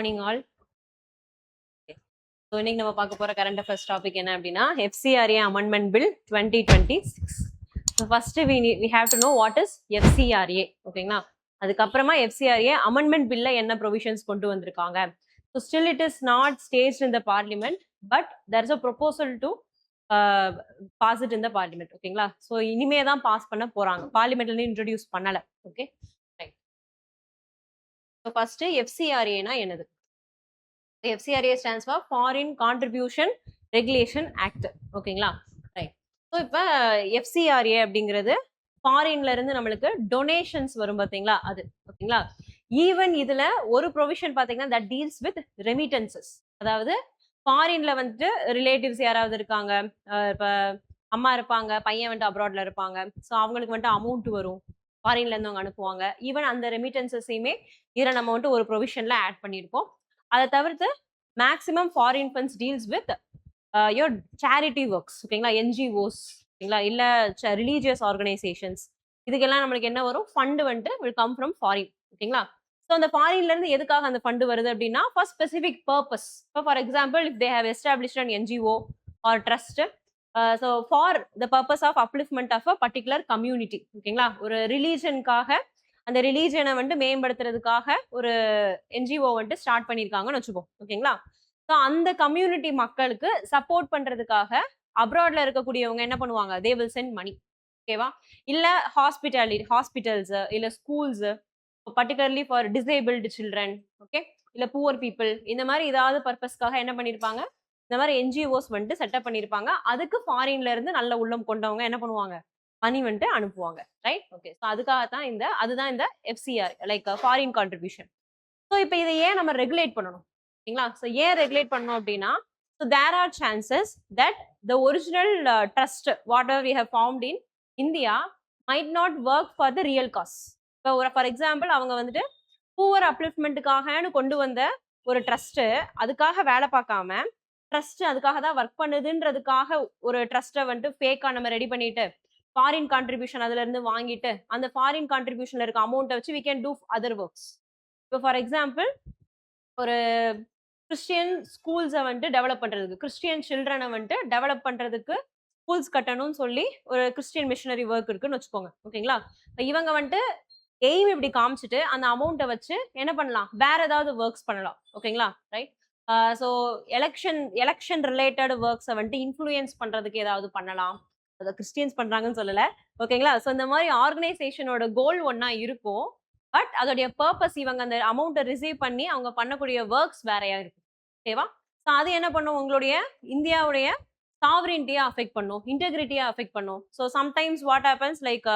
Morning all. So இன்னைக்கு நம்ம பார்க்க போற கரண்ட் அஃபேர்ஸ் டாபிக் என்ன அப்படின்னா FCRA amendment bill 2026. So first we have to know what is FCRA. ஓகேங்களா, அதுக்கப்புறமா FCRA அமெண்ட்மெண்ட் பில்ல என்ன ப்ரொவிஷன்ஸ் கொண்டு வந்திருக்காங்க. So still it is not staged in the parliament, but there is a proposal to pass it in the parliament. ஓகேங்களா, so இனிமே தான் pass பண்ண போறாங்க, பார்லிமெண்ட்ல இன்ட்ரடியூஸ் பண்ணல. Okay right. So first FCRA என்னது? FCRA stands for Foreign Contribution Regulation Act. ஓகேங்களா, right. So இப்போ FCRA அப்படிங்கிறது ஃபாரின்ல இருந்து நம்மளுக்கு டொனேஷன்ஸ் வரும் பார்த்தீங்களா, அது. ஓகேங்களா, ஈவன் இதுல ஒரு ப்ரொவிஷன் பார்த்தீங்கன்னா தட் டீல்ஸ் வித் ரெமிட்டன்சஸ். அதாவது ஃபாரின்ல வந்துட்டு ரிலேட்டிவ்ஸ் யாராவது இருக்காங்க, இப்போ அம்மா இருப்பாங்க, பையன் வந்துட்டு அப்ராட்ல இருப்பாங்க, ஸோ அவங்களுக்கு வந்துட்டு அமௌண்ட் வரும், ஃபாரின்ல இருந்து அவங்க அனுப்புவாங்க. ஈவன் அந்த ரெமிட்டன்சஸையுமே இதில் நம்ம வந்துட்டு ஒரு ப்ரொவிஷன்ல ஆட் பண்ணியிருப்போம். அதை தவிர்த்து maximum foreign funds deals with your charity works. ஓகேங்களா, NGOs, ஓகேங்களா, இல்லை ரிலீஜியஸ் ஆர்கனைசேஷன்ஸ், இதுக்கெல்லாம் நம்மளுக்கு என்ன வரும், ஃபண்டு வந்துட்டு வில் கம் ஃப்ரம் ஃபாரின். ஓகேங்களா, ஸோ அந்த ஃபாரின்ல இருந்து எதுக்காக அந்த ஃபண்டு வருது அப்படின்னா ஃபார் ஸ்பெசிஃபிக் பர்பஸ். இப்போ for example if they have established an NGO or trust, so for the purpose of upliftment of a particular community. ஓகேங்களா, ஒரு ரிலீஜனுக்காக, அந்த ரிலீஜனை வந்துட்டு மேம்படுத்துறதுக்காக ஒரு NGO வந்துட்டு ஸ்டார்ட் பண்ணியிருக்காங்கன்னு வச்சுக்கோம். ஓகேங்களா, ஸோ அந்த கம்யூனிட்டி மக்களுக்கு சப்போர்ட் பண்றதுக்காக அப்ராட்ல இருக்கக்கூடியவங்க என்ன பண்ணுவாங்க, தே வில் சென்ட் மணி. ஓகேவா, இல்ல ஹாஸ்பிட்டல்ஸ், இல்ல schools, particularly for disabled children, okay, இல்ல புவர் பீப்புள், இந்த மாதிரி ஏதாவது பர்பஸ்க்காக என்ன பண்ணிருப்பாங்க, இந்த மாதிரி NGOs வந்துட்டு செட்டப் பண்ணிருப்பாங்க. அதுக்கு ஃபாரின்ல இருந்து நல்ல உள்ளம் கொண்டவங்க என்ன பண்ணுவாங்க, மணி வந்துட்டு அனுப்புவாங்க. ரைட். ஓகே, ஸோ அதுக்காகத்தான் அதுதான் இந்த FCR, like foreign contribution. So இப்போ இதை ஏன் நம்ம ரெகுலேட் பண்ணணும், ஓகேங்களா? ஸோ ஏன் ரெகுலேட் பண்ணணும் அப்படின்னா, so there are chances that the original trust whatever we have formed in India might not work for the real cause. இப்போ ஃபார் எக்ஸாம்பிள் அவங்க வந்துட்டு பூவர் அப்லிஃப்ட்மெண்ட்டுக்காகனு கொண்டு வந்த ஒரு ட்ரஸ்ட் அதுக்காக வேலை பார்க்காம, ட்ரஸ்ட் அதுக்காக தான் ஒர்க் பண்ணுதுன்றதுக்காக ஒரு ட்ரஸ்ட்டை வந்துட்டு ஃபேக்காக நம்ம ரெடி பண்ணிட்டு ஃபாரின் கான்ட்ரிபியூஷன் அதுல இருந்து வாங்கிட்டு அந்த ஃபாரின் கான்ட்ரிபியூஷன்ல இருக்க அமௌண்ட்டை வச்சு we can do other works. இப்போ ஃபார் எக்ஸாம்பிள் ஒரு கிறிஸ்டியன் ஸ்கூல்ஸை வந்துட்டு டெவலப் பண்றதுக்கு, கிறிஸ்டியன் சில்ட்ரனை வந்துட்டு டெவலப் பண்றதுக்கு ஸ்கூல்ஸ் கட்டணும்னு சொல்லி ஒரு கிறிஸ்டியன் மிஷனரி ஒர்க் இருக்குன்னு வச்சுக்கோங்க. ஓகேங்களா, இவங்க வந்துட்டு எய்ம் இப்படி காமிச்சிட்டு அந்த அமௌண்ட்டை வச்சு என்ன பண்ணலாம், வேற ஏதாவது ஒர்க்ஸ் பண்ணலாம். ஓகேங்களா, ரைட். ஸோ எலெக்ஷன் ரிலேட்டட் ஒர்க்ஸை வந்துட்டு இன்ஃப்ளூயன்ஸ் பண்றதுக்கு ஏதாவது பண்ணலாம். அதை கிறிஸ்டியன்ஸ் பண்றாங்கன்னு சொல்லல. ஓகேங்களா, ஸோ இந்த மாதிரி ஆர்கனைசேஷனோட கோல் ஒன்னா இருக்கும், பட் அதோடைய பர்பஸ் இவங்க அந்த அமௌண்ட்டை ரிசீவ் பண்ணி அவங்க பண்ணக்கூடிய ஒர்க்ஸ் வேறையா இருக்கும். ஓகேவா, ஸோ அது என்ன பண்ணும், உங்களுடைய இந்தியாவுடைய சாவரின்ட்டியா அஃபெக்ட் பண்ணும், இன்டெகிரிட்டியா அஃபெக்ட் பண்ணும். So sometimes what happens like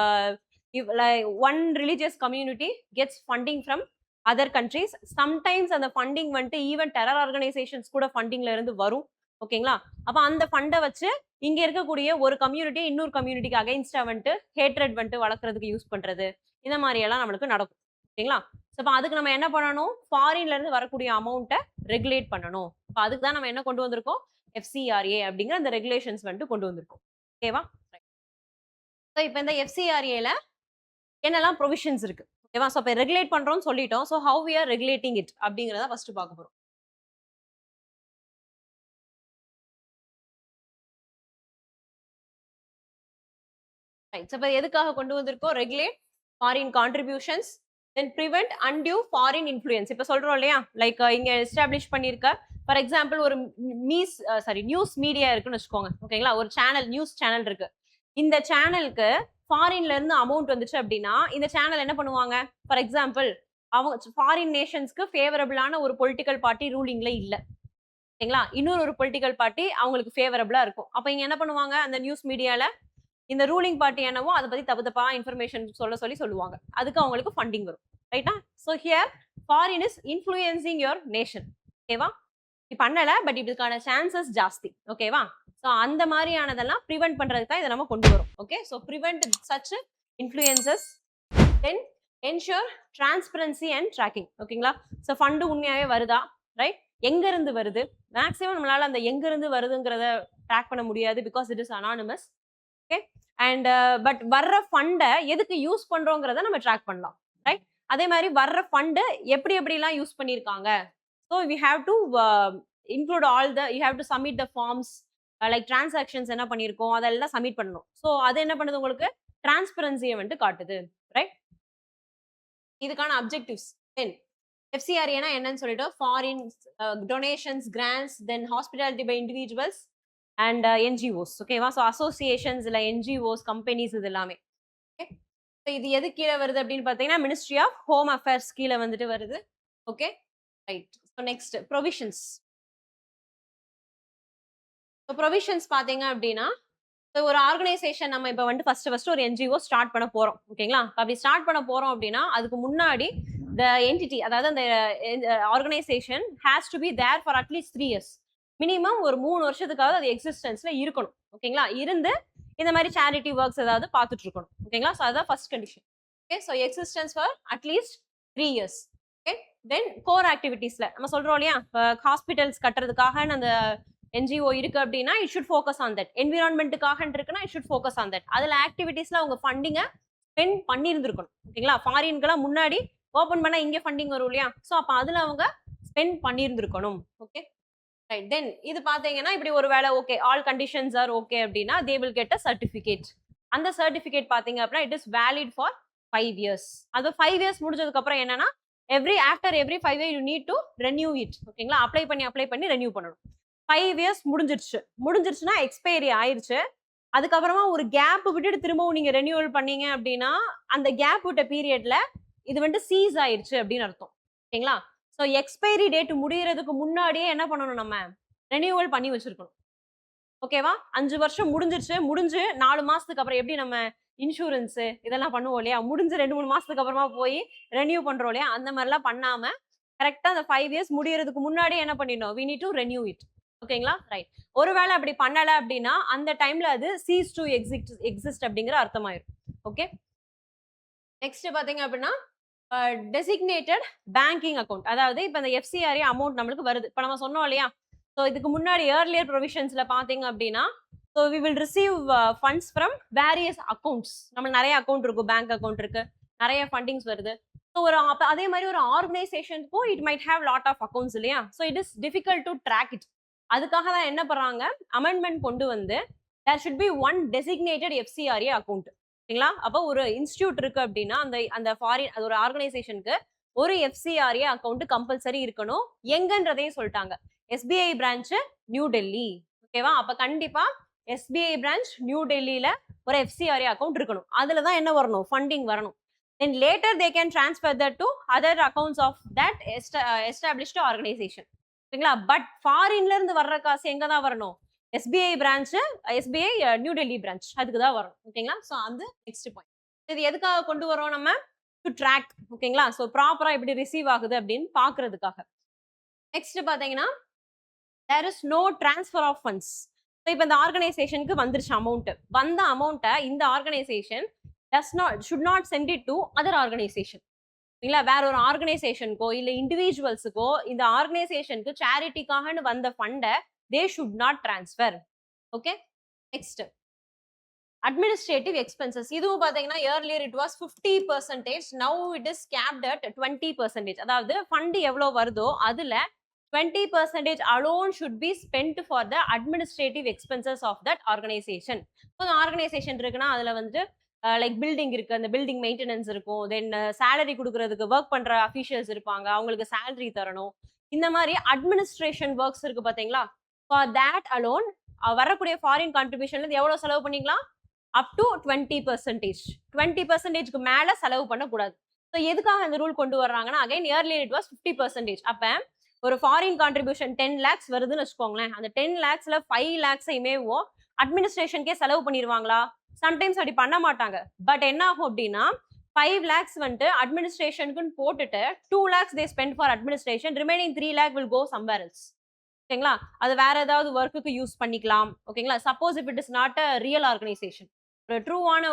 one religious community gets funding from other countries. Sometimes அந்த ஃபண்டிங் வந்துட்டு ஈவன் டெரர் ஆர்கனைசேஷன்ஸ் கூட ஃபண்டிங்ல இருந்து வரும். ஓகேங்களா, அப்ப அந்த ஃபண்டை வச்சு இங்க இருக்கக்கூடிய ஒரு கம்யூனிட்டி இன்னொரு கம்யூனிட்டிக்கு அகைன்ஸ்டா வந்துட்டு ஹேட்ரட் வந்துட்டு வளர்க்கறதுக்கு யூஸ் பண்றது, இந்த மாதிரி எல்லாம் நம்மளுக்கு நடக்கும். ஓகேங்களா, அப்ப அதுக்கு நம்ம என்ன பண்ணணும், ஃபாரின்ல இருந்து வரக்கூடிய அமௌண்ட்டை ரெகுலேட் பண்ணணும். அப்ப அதுக்கு தான் நம்ம என்ன கொண்டு வந்திருக்கோம், FCRA அப்படிங்கிற அந்த ரெகுலேஷன்ஸ் வந்துட்டு கொண்டு வந்திருக்கோம். ஓகேவா, இப்போ இந்த FCRAல என்னெல்லாம் ப்ரொவிஷன்ஸ் இருக்கு. ஓகேவா, ஸோ இப்போ ரெகுலேட் பண்றோம்னு சொல்லிட்டோம். So how we are regulating it அப்படிங்கிறத ஃபர்ஸ்ட் பார்க்க போறோம். இப்போ எதுக்காக கொண்டு வந்திருக்கோம், regulate foreign contributions, then prevent undue foreign influence. இப்போ சொல்றோம் இல்லையா, லைக் இங்க எஸ்டாப்ளிஷ் பண்ணியிருக்க ஃபார் எக்ஸாம்பிள் ஒரு நியூஸ் மீடியா இருக்குன்னு வச்சுக்கோங்க. ஓகேங்களா, ஒரு சேனல், நியூஸ் சேனல் இருக்கு. இந்த சேனலுக்கு ஃபாரின்ல இருந்து அமௌண்ட் வந்துச்சு அப்படின்னா இந்த சேனல் என்ன பண்ணுவாங்க, ஃபார் எக்ஸாம்பிள் அவங்க ஃபாரின் நேஷன்ஸ்க்கு ஃபேவரபிளான ஒரு பொலிட்டிக்கல் பார்ட்டி ரூலிங்ல இல்லை. ஓகேங்களா, இன்னொரு பொலிட்டிக்கல் பார்ட்டி அவங்களுக்கு ஃபேவரபிளா இருக்கும். அப்ப இங்க என்ன பண்ணுவாங்க, அந்த நியூஸ் மீடியால இந்த ரூலிங் பார்ட்டி என்னவோ அதை பத்தி தப்பு இன்ஃபர்மேஷன் சொல்லுவாங்க. அதுக்கு அவங்களுக்கு ஃபண்டிங் வரும். ரைட்டா, so here foreign is influencing your nation. ஓகேவா, இப்ப பண்ணல, பட் இதுக்கான சான்சஸ் ஜாஸ்தி. ஓகேவா, ஸோ அந்த மாதிரியானதெல்லாம் ப்ரிவென்ட் பண்றதுக்கு தான் இதை நம்ம கொண்டு வரோம். Okay, so prevent such influences, then ensure transparency and tracking. ஓகேங்களா, ஸோ ஃபண்டு உண்மையாவே வருதா, ரைட், எங்க இருந்து வருது, மேக்ஸிமம் நம்மளால அந்த எங்க இருந்து வருதுங்கிறத ட்ராக் பண்ண முடியாது, because it is anonymous. Okay, and but வர்ற ஃபண்டை எதுக்கு யூஸ் பண்றோங்கிறத நம்ம ட்ராக் பண்ணலாம். ரைட், அதே மாதிரி வர்ற ஃபண்டு எப்படி எப்படிலாம் யூஸ் பண்ணியிருக்காங்க, so we have to include all the you have to submit the forms like transactions என்ன பண்ணியிருக்கோம் அதெல்லாம் சப்மிட் பண்ணணும். ஸோ அது என்ன பண்ணுது உங்களுக்கு டிரான்ஸ்பரன்சியை வந்துட்டு காட்டுது, ரைட்? இதுக்கான அப்ஜெக்டிவ்ஸ் தென் எஃப்சிஆர்ஏனா என்னன்னு சொல்லிட்டு foreign donations, grants, then hospitality by individuals and NGOs. ஓகேவா? ஸோ அசோசியேஷன்ஸ் இல்லை என்ஜிஓஸ், கம்பெனிஸ் இது எல்லாமே. ஓகே, ஸோ இது எது கீழே வருது அப்படின்னு பார்த்தீங்கன்னா மினிஸ்ட்ரி ஆஃப் ஹோம் அஃபேர்ஸ் கீழே வந்துட்டு வருது. Okay, right. So next provisions. So provisions பார்த்தீங்க அப்படின்னா ஒரு ஆர்கனைசேஷன் நம்ம இப்போ வந்து ஃபர்ஸ்ட் ஒரு என்ஜிஓ ஸ்டார்ட் பண்ண போறோம். ஓகேங்களா? அப்படி ஸ்டார்ட் பண்ண போறோம் அப்படின்னா அதுக்கு முன்னாடி த என்டிட்டி, அதாவது அந்த organisation has to be there for at least 3 years. Minimum ஒரு 3 வருஷத்துக்காவது அது எக்ஸிஸ்டன்ஸ்ல இருக்கணும். ஓகேங்களா? இருந்து இந்த மாதிரி சேரிட்டி ஒர்க்ஸ் ஏதாவது பார்த்துட்டு இருக்கணும். ஓகேங்களா? ஸோ அதான் first condition. Okay, so existence for at least 3 years. Okay, then core ஆக்டிவிட்டீஸ்ல நம்ம சொல்றோம் இல்லையா, ஹாஸ்பிட்டல்ஸ் கட்டுறதுக்காக அந்த என்ஜிஓ இருக்கு அப்படின்னா it should focus on that. என்விரான்மெண்ட்டுக்காக இருக்குன்னா it should focus on that. அதுல ஆக்டிவிட்டீஸ்ல அவங்க ஃபண்டிங்கை ஸ்பெண்ட் பண்ணியிருந்திருக்கணும். ஓகேங்களா? ஃபாரின்கெல்லாம் முன்னாடி ஓப்பன் பண்ணா இங்கே ஃபண்டிங் வரும் இல்லையா, ஸோ அப்போ அதுல அவங்க ஸ்பெண்ட் பண்ணியிருந்திருக்கணும். Okay, right. தென் இது பாத்தீங்கன்னா இப்படி ஒரு வேலை okay, all conditions are okay அப்படின்னா they will get a certificate. அந்த சர்டிஃபிகேட் பாத்தீங்க அப்படின்னா it is valid for 5 years. அது 5 years முடிஞ்சதுக்கு அப்புறம் என்னன்னா after every 5 years you need to renew it. ஓகேங்களா? அப்ளை பண்ணி ரெனியூ பண்ணணும். 5 years முடிஞ்சிருச்சுன்னா எக்ஸ்பைரி ஆயிருச்சு. அதுக்கப்புறமா ஒரு கேப் விட்டுட்டு திரும்பவும் நீங்க ரெனியூவல் பண்ணீங்க அப்படின்னா அந்த கேப் விட்ட பீரியட்ல இது வந்து சீஸ் ஆயிருச்சு அப்படின்னு அர்த்தம். ஓகேங்களா? ஸோ எக்ஸ்பைரி டேட் முடியறதுக்கு முன்னாடியே என்ன பண்ணணும், நம்ம ரெனியூவல் பண்ணி வச்சிருக்கணும். ஓகேவா? 5 வருஷம் முடிஞ்சு 4 மாசத்துக்கு அப்புறம் எப்படி நம்ம இன்சூரன்ஸ் இதெல்லாம் பண்ணுவோம் இல்லையா, முடிஞ்சு 2-3 மாசத்துக்கு அப்புறமா போய் ரெனியூ பண்றோம் இல்லையா, அந்த மாதிரிலாம் பண்ணாம கரெக்டா அந்த 5 years முடியறதுக்கு முன்னாடியே என்ன பண்ணிடணும், we need to renew it. ஓகேங்களா? ரைட். ஒருவேளை அப்படி பண்ணல அப்படின்னா அந்த டைம்ல அது சீஸ் டு எக்ஸிஸ்ட் அப்படிங்கிற அர்த்தமாயிரும். ஓகே, நெக்ஸ்ட் பாத்தீங்க அப்படின்னா டெசிக்னேட்டட் பேங்கிங் அக்கௌண்ட். அதாவது இப்போ இந்த எஃப்சிஆர்ஏ அமௌண்ட் நம்மளுக்கு வருது. இப்போ நம்ம சொன்னோம் இல்லையா, ஸோ இதுக்கு முன்னாடி ஏர்லியர் ப்ரொவிஷன்ஸ்ல பாத்தீங்க அப்படின்னா so we will receive funds from various accounts. நம்ம நிறைய அக்கௌண்ட் இருக்கும், பேங்க் அக்கௌண்ட் இருக்கு, நிறைய ஃபண்டிங்ஸ் வருது. ஸோ அதே மாதிரி ஒரு ஆர்கனைசேஷனுக்கும் it might have lot of accounts இல்லையா, so it is difficult to track it. அதுக்காக தான் என்ன பண்றாங்க, அமெண்ட்மெண்ட் கொண்டு வந்து there should be one designated FCRA account. ஓகேங்களா? அப்போ ஒரு இன்ஸ்டியூட் இருக்கு அப்படின்னா அந்த ஃபாரின் அது ஒரு ஆர்கனைசேஷனுக்கு ஒரு எஃப்சிஆர்ஏ அக்கௌண்ட் கம்பல்சரி இருக்கணும். எங்கன்றதையும் சொல்லிட்டாங்க. SBI branch new Delhi. ஓகேவா? அப்ப கண்டிப்பா எஸ்பிஐ பிரான்ச் நியூ டெல்லியில ஒரு எஃப்சிஆர்ஏ அக்கௌண்ட் இருக்கணும். அதுல தான் என்ன வரணும், ஃபண்டிங் வரணும். Then later they can transfer that to other accounts of that established organisation. ஓகேங்களா? பட் ஃபாரின்ல இருந்து வர்ற காசு எங்க தான் வரணும், SBI branch, SBI new Delhi branch, அதுக்கு தான் வரும். ஓகேங்களா? ஸோ அந்த நெக்ஸ்ட் பாயிண்ட். இது எதுக்காக கொண்டு வரோம் நம்ம, டு ட்ராக். ஓகேங்களா? ஸோ ப்ராப்பரா எப்படி ரிசீவ் ஆகுது அப்படின்னு பாக்குறதுக்காக. நெக்ஸ்ட் பாத்தீங்கன்னா there is no transfer of funds. So இப்போ இந்த ஆர்கனைசேஷனுக்கு வந்துருச்சு அமௌண்ட். வந்த அமௌண்ட்டை இந்த organisation should not sent it to other organisation. இல்ல வேற ஒரு ஆர்கனைசேஷனுக்கோ இல்ல இண்டிவிஜுவல்ஸுக்கோ இந்த ஆர்கனைசேஷனுக்கு சேரிட்டிக்காக வந்த ஃபண்டை they should not transfer. Okay, next administrative expenses. இதுவும் பாத்தீங்கன்னா earlier it was 50%, now it is capped at 20%. அதாவது ஃபண்ட் எவ்வளவு வருதோ அதுல 20% alone should be spent for the administrative expenses of that organization. இப்போ ஆர்கனைசேஷன் இருக்குன்னா அதுல வந்து லைக் பில்டிங் இருக்கு, அந்த பில்டிங் மெயின்டெனன்ஸ் இருக்கும், தென் சேலரி கொடுக்கறதுக்கு ஒர்க் பண்ற அஃபீஷியல்ஸ் இருப்பாங்க, அவங்களுக்கு சேலரி தரணும். இந்த மாதிரி அட்மினிஸ்ட்ரேஷன் ஒர்க்ஸ் இருக்கு பாத்தீங்களா, ஃபார் தேட் அலோன் வரக்கூடிய ஃபாரின் கான்ட்ரிபியூஷன்ல இருந்து எவ்வளவு செலவு பண்ணிக்கலாம், அப் டு 20%. 20%க்கு மேல செலவு பண்ணக்கூடாது. ஸோ எதுக்காக இந்த ரூல் கொண்டு வர்றாங்கன்னா, அகைன் இயர்லி இட் வாஸ் 50%. அப்ப ஒரு ஃபாரின் கான்ட்ரிபியூஷன் 10 lakhs வருதுன்னு வச்சுக்கோங்களேன், அந்த 10 lakhsல 5 lakhs-ஐயுமே அட்மினிஸ்ட்ரேஷனுக்கே செலவு பண்ணிடுவாங்களா, சம்டைம்ஸ் அப்படி பண்ண மாட்டாங்க. பட் என்ன ஆகும் அப்படின்னா 5 lakhs வந்துட்டு அட்மினிஸ்ட்ரேஷனுக்குன்னு போட்டுட்டு 2 lakhs they spend for administration, remaining 3 lakh will go somewhere else. ஓகேங்களா? அது வேற ஏதாவது ஒர்க்குக்கு யூஸ் பண்ணிக்கலாம். ஓகேங்களா? Suppose if it is not a real organisation, ஒரு ட்ரூவான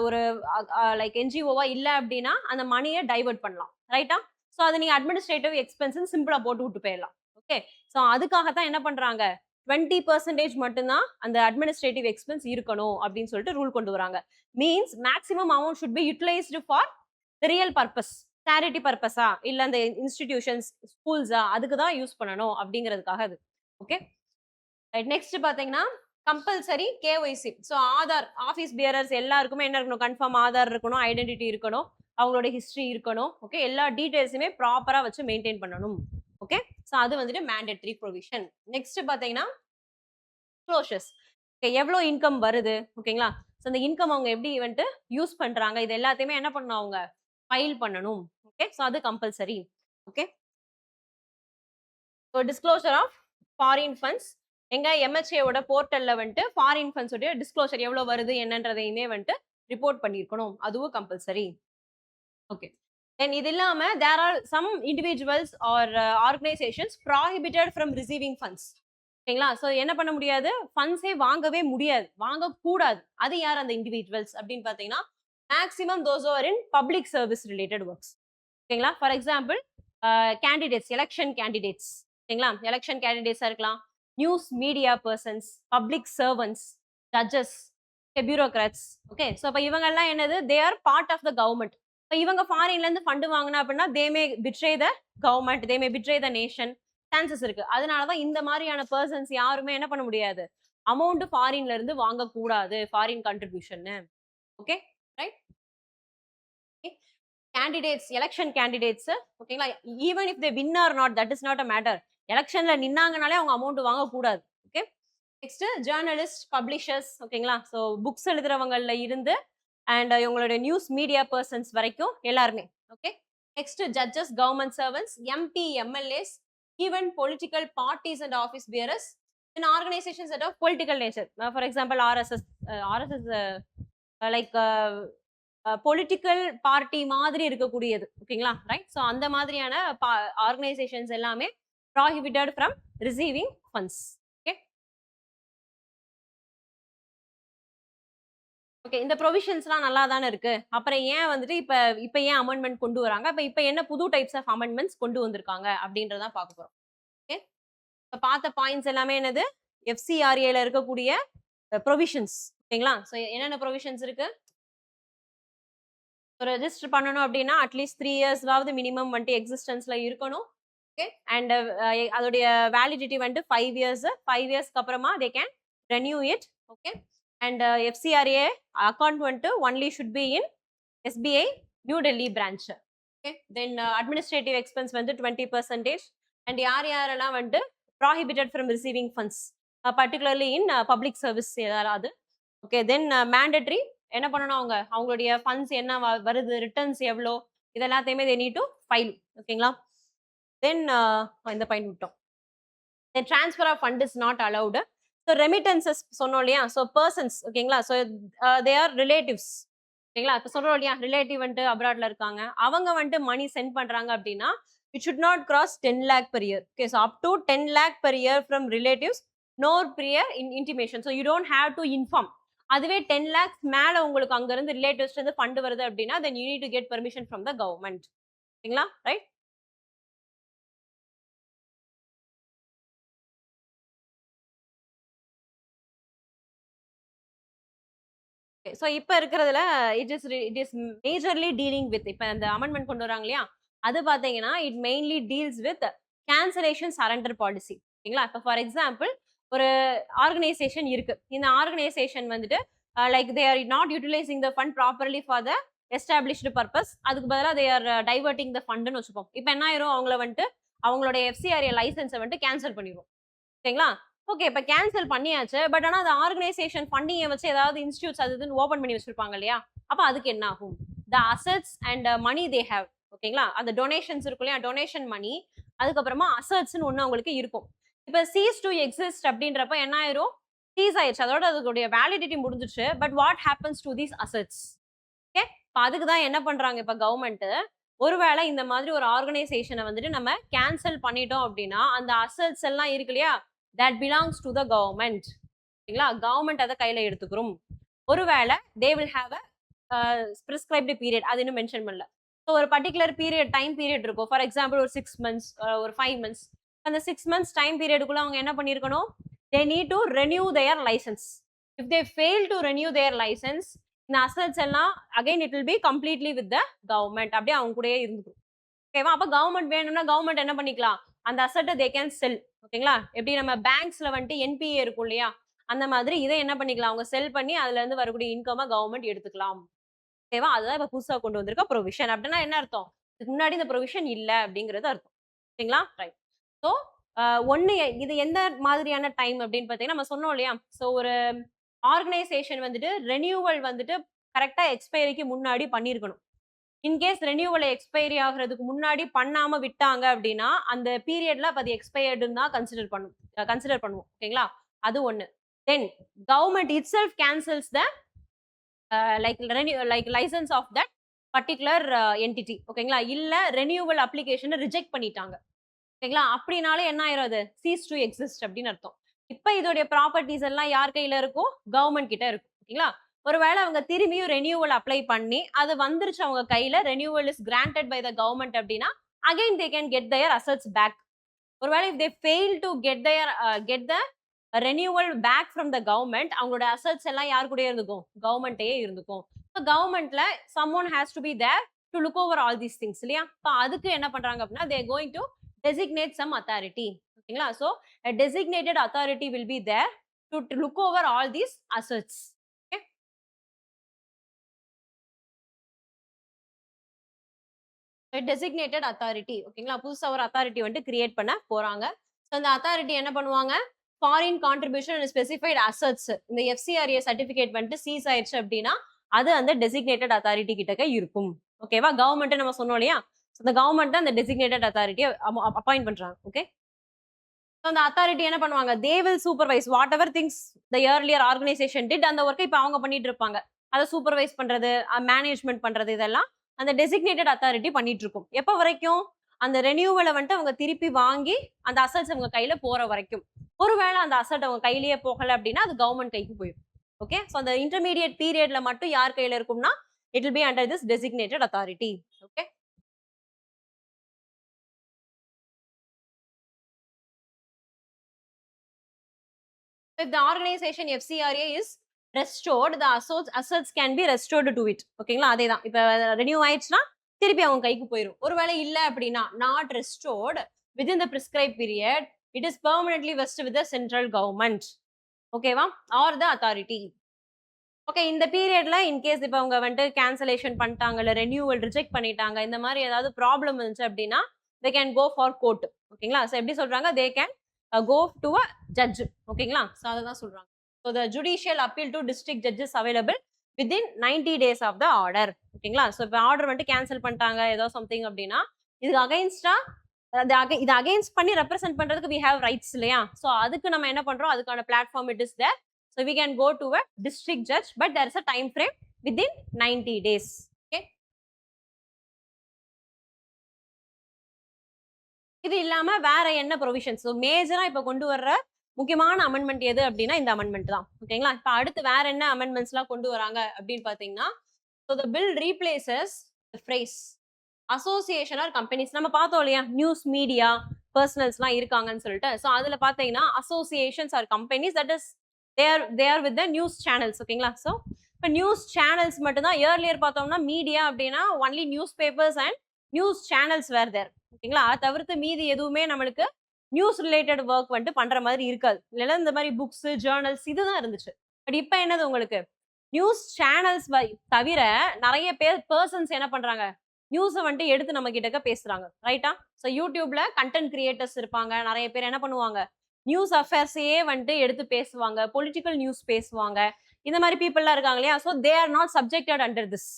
ஒரு லைக் என்ஜிஓவா இல்ல அப்படின்னா அந்த மணியை டைவர்ட் பண்ணலாம். ரைட்டா? ஸோ அதை நீங்க அட்மினிஸ்ட்ரேட்டிவ் எக்ஸ்பென்ஸ் சிம்பிளா போட்டு விட்டு போயிடலாம். ஓகே, ஸோ அதுக்காக தான் என்ன பண்றாங்க, 20% மட்டும்தான் அந்த அட்மினிஸ்ட்ரேட்டிவ் எக்ஸ்பென்ஸ் இருக்கணும் அப்படின்னு சொல்லிட்டு ரூல் கொண்டு வராங்க. Means maximum amount should be utilised for the real purpose. Charity பர்பஸா இல்ல அந்த இன்ஸ்டிடியூஷன்ஸ் ஸ்கூல்ஸா அதுக்கு தான் யூஸ் பண்ணணும் அப்படிங்கிறதுக்காக அது. ஓகே, நெக்ஸ்ட் பாத்தீங்கன்னா compulsory KYC. So Aadhaar office bearers எல்லாருக்குமே என்ன இருக்கணும், கன்ஃபார்ம் ஆதார் இருக்கணும், ஐடென்டிட்டி இருக்கணும், அவங்களோட ஹிஸ்டரி இருக்கணும். ஓகே, எல்லா டீடைல்ஸுமே ப்ராப்பரா வச்சு மெயின்டைன் பண்ணணும். ஓகே, ஸோ அது வந்துட்டு மேண்டேட்டரி ப்ரொவிஷன். நெக்ஸ்ட் பாத்தீங்கன்னா டிஸ்க்ளோஷர்ஸ். ஓகே, எவ்வளோ இன்கம் வருது, ஓகேங்களா? ஸோ அந்த இன்கம் அவங்க எப்படி வந்துட்டு யூஸ் பண்றாங்க, இது எல்லாத்தையுமே என்ன பண்ணணும், அவங்க ஃபைல் பண்ணணும். ஓகே, ஸோ அது compulsory. Okay, so disclosure of foreign funds எங்க எம்ஹெச்ஏவோட போர்ட்டல்ல வந்துட்டு ஃபாரின் ஃபண்ட்ஸ் உடைய டிஸ்க்ளோஷர் எவ்வளவு வருது என்னன்றதையுமே வந்துட்டு ரிப்போர்ட் பண்ணியிருக்கணும், அதுவும் கம்பல்சரி. ஓகே, தென் இது இல்லாம there are some individuals or organisations prohibited from receiving funds. ஓகேங்களா? ஸோ என்ன பண்ண முடியாது, ஃபண்ட்ஸே வாங்கவே முடியாது, வாங்கக்கூடாது. அது யார் அந்த இண்டிவிஜுவல்ஸ் அப்படின்னு பார்த்தீங்கன்னா maximum those are in public service related works. ஓகேங்களா? For example candidates, election candidates. ஓகேங்களா? எலெக்ஷன் கேண்டிடேட்ஸா இருக்கலாம், news media persons, public servants, judges, bureaucrats. Okay, so இப்போ இவங்க எல்லாம் என்னது, they are part of the government. இப்போ இவங்க ஃபாரின்ல இருந்து ஃபண்டு வாங்கினா அப்படின்னா they may betray the government, they may betray the nation, chances இருக்கு. அதனாலதான் இந்த மாதிரியான பர்சன்ஸ் யாருமே என்ன பண்ண முடியாது, அமௌண்ட் ஃபாரின்ல இருந்து வாங்கக்கூடாது, foreign contribution. Okay, right. Candidates, election candidates, ஓகேங்களா, even if they win or not, that is not a matter. எலெக்ஷன்ல நின்னாங்கனாலே அவங்க அமௌண்ட் வாங்கக்கூடாது. Okay, next journalist, publishers. ஓகேங்களா, ஸோ புக்ஸ் எழுதுறவங்கல இருந்து அண்ட் இவங்களுடைய நியூஸ் மீடியா பர்சன்ஸ் வரைக்கும் எல்லாருமே. Okay, next judges, government servants, MP, MLAs, even political parties and office bearers in organizations that of political nature. For example, RSS, like political party மாதிரி இருக்கக்கூடியது. ஓகேங்களா, right. So அந்த மாதிரியான organisations எல்லாமே prohibited from receiving funds. Okay, okay, இந்த ப்ரொவிஷன்ஸ்லாம் நல்லா தானே இருக்கு. அப்புறம் ஏன் வந்துட்டு இப்ப ஏன் அமெண்ட்மெண்ட் கொண்டு வராங்க, இப்ப என்ன புது டைப்ஸ் ஆஃப் அமெண்ட்மெண்ட்ஸ் கொண்டு வந்திருக்காங்க அப்படின்றத பார்க்க போறோம். ஓகே, இப்ப பார்த்த பாயிண்ட்ஸ் எல்லாமே என்னது, எஃப்சிஆர்ஏல இருக்கக்கூடிய ப்ரொவிஷன்ஸ். ஓகேங்களா, ஸோ என்னென்ன ப்ரொவிஷன்ஸ் இருக்கு, ரெஜிஸ்டர் பண்ணணும் அப்படின்னா அட்லீஸ்ட் 3 இயர்ஸ்வாவது மினிமம் வந்துட்டு எக்ஸிஸ்டன்ஸ்ல இருக்கணும். ஓகே, அண்ட் அதோடைய வேலிடிட்டி வந்துட்டு 5 இயர்ஸ். 5 இயர்ஸ்க்கு அப்புறமா they can renew it. Okay, and FCRA account வந்துட்டு only should be in SBI new Delhi branch. Okay, then administrative expense வந்து 20%. அண்ட் யாரெல்லாம் வந்துட்டு prohibited from receiving funds, particularly in public service யாராவது. Okay, then mandatory என்ன பண்ணணும், அவங்களுடைய funds என்ன வருது, ரிட்டர்ன்ஸ் எவ்வளோ, இது எல்லாத்தையுமே தே நீட் டு ஃபைல். ஓகேங்களா, தென் இந்த பாயிண்ட் விட்டோம். Then transfer of fund is not allowed. So remittances சொன்னோம் இல்லையா, ஸோ பர்சன்ஸ். ஓகேங்களா, ஸோ தே ஆர் ரிலேட்டிவ்ஸ். ஓகேங்களா, இப்போ சொல்றோம் இல்லையா, ரிலேட்டிவ் வந்துட்டு அப்ராட்ல இருக்காங்க, அவங்க வந்துட்டு மணி சென்ட் பண்றாங்க அப்படின்னா it should not cross 10 lakh per year. Okay, so up to 10 lakh per year from relatives, no prior intimation. So you don't have to inform. அதுவே 10 lakhs மேல உங்களுக்கு அங்க இருந்து ரிலேட்டிவ்ஸ்ல இருந்து ஃபண்ட் வருது அப்படின்னா then you need to get permission from the government. ஓகேங்களா, right. So இப்போ இருக்கிறதுல it is majorly dealing with, இப்போ அந்த அமெண்ட்மெண்ட் கொண்டு வராங்க இல்லையா, அது பார்த்தீங்கன்னா it mainly deals with cancellation surrender policy. ஓகேங்களா, இப்போ ஃபார் எக்ஸாம்பிள் ஒரு ஆர்கனைசேஷன் இருக்கு, இந்த ஆர்கனைசேஷன் வந்துட்டு like they are not utilising the fund properly for the established purpose, அதுக்கு பதிலாக தே ஆர் டைவர்ட்டிங் த ஃபண்டுன்னு வச்சுப்போம். இப்போ என்ன ஆயிரும், அவங்கள வந்துட்டு அவங்களோட எஃப்சிஆர்ஏ லைசன்ஸை வந்துட்டு கேன்சல் பண்ணிடுவோம். ஓகேங்களா, ஓகே, இப்போ கேன்சல் பண்ணியாச்சு. பட் ஆனால் அந்த ஆர்கனைசேஷன் ஃபண்டிங்கை வச்சு ஏதாவது இன்ஸ்டியூட்ஸ் அது இதுன்னு ஓப்பன் பண்ணி வச்சிருப்பாங்க இல்லையா, அப்போ அதுக்கு என்ன ஆகும், the assets and money they have. ஓகேங்களா, அந்த டொனேஷன்ஸ் இருக்கும் இல்லையா, டொனேஷன் மணி, அதுக்கப்புறமா அசட்ஸ்ன்னு ஒன்று அவங்களுக்கு இருக்கும். இப்போ சீஸ் டு எக்ஸிஸ்ட் அப்படின்றப்ப என்ன ஆயிரும், சீஸ் ஆயிடுச்சு, அதோட அதோடைய வேலிடிட்டி முடிஞ்சிச்சு. But what happens to these assets? Okay, இப்போ அதுக்கு தான் என்ன பண்றாங்க இப்போ கவர்மெண்ட், ஒருவேளை இந்த மாதிரி ஒரு ஆர்கனைசேஷனை வந்துட்டு நம்ம கேன்சல் பண்ணிட்டோம் அப்படின்னா அந்த அசட்ஸ் எல்லாம் இருக்கு இல்லையா, that belongs to the government. ஓகேங்களா, கவர்மெண்ட் அதை கையில எடுத்துக்கிறோம். ஒருவேளை they will have a prescribed period, அது இன்னும் மென்ஷன் பண்ணல. ஸோ ஒரு பர்டிகுலர் பீரியட், டைம் பீரியட் இருக்கும். ஃபார் எக்ஸாம்பிள் ஒரு 6 months, ஒரு 5 months. அந்த 6 months டைம் பீரியடுக்குள்ள அவங்க என்ன பண்ணியிருக்கணும், they need to renew their license. If they fail to renew their license, இந்த அசட்ஸ் எல்லாம் again it will be completely with the government. அப்படியே அவங்க கூடயே இருந்துக்கும். ஓகேவா? அப்ப கவர்மெண்ட் வேணும்னா கவர்மெண்ட் என்ன பண்ணிக்கலாம், அந்த அசட்டை தே கேன் செல். ஓகேங்களா? எப்படி நம்ம பேங்க்ஸ்ல வந்துட்டு என்பிஏ இருக்கும் இல்லையா, அந்த மாதிரி இதை என்ன பண்ணிக்கலாம், அவங்க செல் பண்ணி அதுல இருந்து வரக்கூடிய இன்கம கவர்மெண்ட் எடுத்துக்கலாம். ஓகேவா? அதுதான் இப்ப புதுசா கொண்டு வந்திருக்க ப்ரொவிஷன். அப்படின்னா என்ன அர்த்தம், இதுக்கு முன்னாடி இந்த ப்ரொவிஷன் இல்ல அப்படிங்கிறது அர்த்தம். ஓகேங்களா? ரைட். ஸோ ஒன்னு இது எந்த மாதிரியான டைம் அப்படின்னு பார்த்தீங்கன்னா, நம்ம சொன்னோம் இல்லையா, ஸோ ஒரு ஆர்கனைசேஷன் வந்துட்டு ரெனியூவல் வந்துட்டு கரெக்டா எக்ஸ்பைரிக்கு முன்னாடி பண்ணியிருக்கணும். இன்கேஸ் ரெனியூவல் எக்ஸ்பைரி ஆகுறதுக்கு முன்னாடி பண்ணாம விட்டாங்க அப்படின்னா, அந்த பீரியட்ல அப்ப அது எக்ஸ்பயர்டுன்னு தான் கன்சிடர் பண்ணுவோம். ஓகேங்களா? அது ஒண்ணு. Then government itself cancels the like licence of that particular entity. ஓகேங்களா? இல்ல ரெனியூவல் அப்ளிகேஷனை ரிஜெக்ட் பண்ணிட்டாங்க. ஓகேங்களா? அப்படினாலே என்ன ஆயிரும், அது சீஸ் டு எக்ஸிஸ்ட் அப்படின்னு அர்த்தம். இப்ப இதோடைய ப்ராப்பர்ட்டிஸ் எல்லாம் யார் கையில இருக்கும், கவர்மெண்ட் கிட்ட இருக்கும். ஓகேங்களா? ஒருவேளை அவங்க திரும்பியும் ரெனியூவல் அப்ளை பண்ணி அது வந்துருச்சு அவங்க கையில, renewal is granted by the government அப்படின்னா again they can get their assets back. ஒருவேளை if they fail to get the renewal back from the government, அவங்களோட அசட்ஸ் எல்லாம் யார் கூடயே இருந்துக்கும், கவர்மெண்ட்டே இருந்துக்கும். ஸோ கவர்மெண்ட்ல someone has to be there to look over all these things இல்லையா? ஸோ அதுக்கு என்ன பண்றாங்க அப்படின்னா, they are going to designate some authority. ஓகேங்களா? So a designated authority will be there to look over all these assets. Okay? A designated authority. ஓகேங்களா? புதுசா ஒரு authority வந்து கிரியேட் பண்ண போறாங்க. ஸோ அந்த அத்தாரிட்டி என்ன பண்ணுவாங்க, foreign contribution and specified assets இந்த எஃப்சிஆர்ஏ சர்டிபிகேட் வந்துட்டு சீஸ் ஆயிடுச்சு அப்படின்னா அது அந்த டெசிக்னேட்டட் அத்தாரிட்டி கிட்டக்க இருக்கும். ஓகேவா? கவர்மெண்ட் நம்ம சொன்னோம் இல்லையா, அந்த கவர்மெண்ட் தான் அந்த டெசிக்னேட்டட் அத்தாரிட்டியை அப்பாயிண்ட் பண்றாங்க. ஓகே, அந்த அத்தாரிட்டி என்ன பண்ணுவாங்க, they will supervise what ever things the earlier organisation did. அந்த ஒர்க்கை இப்போ அவங்க பண்ணிட்டு இருப்பாங்க. அதை சூப்பர்வைஸ் பண்றது, மேனேஜ்மெண்ட் பண்றது, இதெல்லாம் அந்த டெசிக்னேட்டட் அத்தாரிட்டி பண்ணிட்டு இருக்கும். எப்போ வரைக்கும், அந்த ரெனியூவலை வந்துட்டு அவங்க திருப்பி வாங்கி அந்த அசட்ஸ் அவங்க கையில போற வரைக்கும். ஒருவேளை அந்த அசட் அவங்க கையிலேயே போகல அப்படின்னா அது கவர்மெண்ட் கைக்கு போயிடும். ஓகே, ஸோ அந்த இன்டர்மீடியட் பீரியட்ல மட்டும் யார் கையில இருக்கும்னா it will be under this designated authority. Okay, if the organization FCRA is restored, the assets can be restored to it. ஓகேங்களா? அதேதான், இப்ப ரெனியூ ஆயிடுச்சுன்னா திருப்பி அவங்க கைக்கு போயிடும். ஒருவேளை இல்ல அப்படின்னா not restored within the prescribed period, it is permanently vested with the central government. ஓகேவா? or the authority. ஓகே, இந்த பீரியட்ல இன்கேஸ் இப்ப அவங்க வந்துட்டு கேன்சலேஷன் பண்ணிட்டாங்க, இல்ல ரெனியூவல் ரிஜெக்ட் பண்ணிட்டாங்க, இந்த மாதிரி ஏதாவது ப்ராப்ளம் இருந்துச்சு அப்படின்னா they can go for court. ஓகேங்களா? ஸோ எப்படி சொல்றாங்க, they can go to a judge. ஓகேங்களா? ஸோ அதை தான் சொல்றாங்க. So the judicial appeal to district judges available within 90 days of the order. ஓகேங்களா? ஸோ இப்போ ஆர்டர் வந்துட்டு கேன்சல் பண்ணிட்டாங்க ஏதோ சம்திங் அப்படின்னா இதுக்கு அகைன்ஸ்டா இது அகைன்ஸ்ட் பண்ணி ரெப்ரசென்ட் பண்றதுக்கு we have rights இல்லையா? ஸோ அதுக்கு நம்ம என்ன பண்றோம், அதுக்கான platform it is there. So we can go to a district judge, but there is a time frame within 90 days. Okay. இது இல்லாம வேற என்ன ப்ரொவிஷன்ஸ், மேஜரா இப்ப கொண்டு வர்ற முக்கியமான அமெண்ட்மெண்ட் எது அப்படின்னா இந்த அமெண்ட்மெண்ட் தான். ஓகேங்களா? இப்ப அடுத்து வேற என்ன அமெண்ட்மெண்ட்ஸ் எல்லாம் கொண்டு வராங்க அப்படின்னு பாத்தீங்கன்னா, so the bill replaces the phrase association or companies. நம்ம பார்த்தோம் இல்லையா, நியூஸ் மீடியா பர்சனல்ஸ்லாம் இருக்காங்கன்னு சொல்லிட்டு. ஸோ அதுல பாத்தீங்கன்னா associations or companies that is they are with the news channels. ஓகேங்களா? ஸோ இப்போ நியூஸ் சேனல்ஸ் மட்டும்தான். ஏர்லியர் பார்த்தோம்னா மீடியா அப்படின்னா only newspapers and news channels were there. ஓகேங்களா? அதை தவிர்த்து மீதி எதுவுமே நம்மளுக்கு நியூஸ் ரிலேட்டட் ஒர்க் வந்துட்டு பண்ற மாதிரி இருக்காது. இல்லைன்னா இந்த மாதிரி புக்ஸ், ஜேர்னல்ஸ் இதுதான் இருந்துச்சு. பட் இப்போ என்னது, உங்களுக்கு நியூஸ் சேனல்ஸ் தவிர நிறைய பர்சன்ஸ் என்ன பண்றாங்க, நியூஸை வந்துட்டு எடுத்து நம்ம கிட்டக்க பேசுறாங்க. ரைட்டா? ஸோ யூடியூப்ல கண்டென்ட் கிரியேட்டர்ஸ் இருப்பாங்க, நிறைய பேர் என்ன பண்ணுவாங்க, நியூஸ் அஃபேர்ஸையே வந்துட்டு எடுத்து பேசுவாங்க, பொலிட்டிக்கல் நியூஸ் பேசுவாங்க, இந்த மாதிரி பீப்புள்லாம் இருக்காங்க இல்லையா? So they are not subjected under this.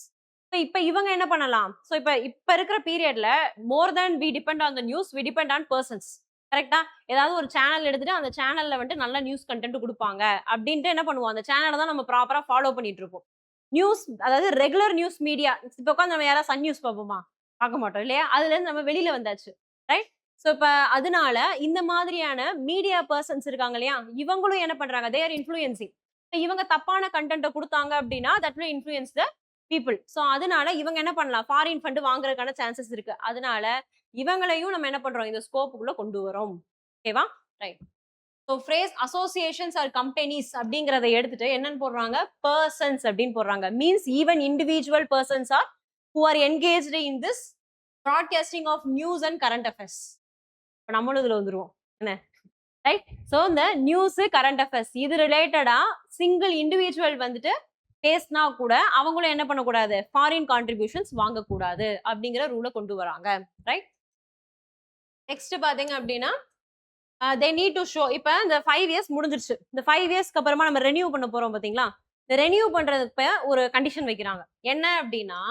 So இப்போ இவங்க என்ன பண்ணலாம், ஸோ இப்போ இருக்கிற பீரியட்ல more than we depend on the news, we depend on persons. கரெக்டா? ஏதாவது ஒரு சேனல் எடுத்துட்டு அந்த சேனல்ல வந்துட்டு நல்ல நியூஸ் கண்டென்ட் கொடுப்பாங்க அப்படின்ட்டு என்ன பண்ணுவோம், அந்த சேனலை தான் நம்ம ப்ராப்பரா ஃபாலோ பண்ணிட்டு இருப்போம். நியூஸ் அதாவது ரெகுலர் நியூஸ் மீடியா, இப்போ உட்காந்து நம்ம யாராவது சன் நியூஸ் பார்ப்போமா, பார்க்க மாட்டோம் இல்லையா? அதுல இருந்து நம்ம வெளியில வந்தாச்சு. ரைட்? ஸோ இப்போ அதனால இந்த மாதிரியான மீடியா பர்சன்ஸ் இருக்காங்க இல்லையா, இவங்களும் என்ன பண்றாங்க, தே ஆர் இன்ஃப்ளூயன்சிங். இவங்க தப்பான கண்டென்ட்டை கொடுத்தாங்க அப்படின்னா that will influence the people. So அதனால இவங்க என்ன பண்ணலாம், ஃபாரின் ஃபண்ட் வாங்குறதுக்கான சான்சஸ் இருக்கு. அதனால இவங்களையும் நம்ம என்ன பண்றோம், இந்த ஸ்கோப்புக்குள்ள கொண்டு வரோம். ஓகேவா? Right. So phrase associations or companies அப்படிங்கிறத எடுத்துட்டு என்னன்னு போடுறாங்க, பர்சன்ஸ் அப்படின்னு போடுறாங்க. Means even individual persons or who are engaged in this broadcasting of news and current affairs. இப்போ நம்மளும் இதுல வந்துருவோம் என்ன, ரைட்? ஸோ இந்த நியூஸ் கரண்ட் அஃபேர்ஸ் இது ரிலேட்டடா சிங்கிள் இண்டிவிஜுவல் வந்துட்டு பேசினா கூட அவங்களும் என்ன பண்ணக்கூடாது, ஃபாரின் கான்ட்ரிபியூஷன்ஸ் வாங்கக்கூடாது அப்படிங்கிற ரூலை கொண்டு வராங்க, ரைட்? நெக்ஸ்ட் பாத்தீங்க அப்படின்னா தே நீட் டு ஷோ. இப்போ இந்த 5 இயர்ஸ் முடிஞ்சிருச்சு. இந்த 5 இயர்ஸ்க்கு அப்புறமா நம்ம ரெனியூ பண்ண போறோம் பாத்தீங்களா? இந்த ரெனியூ பண்றதுக்கு ஒரு கண்டிஷன் வைக்கிறாங்க. என்ன அப்படின்னா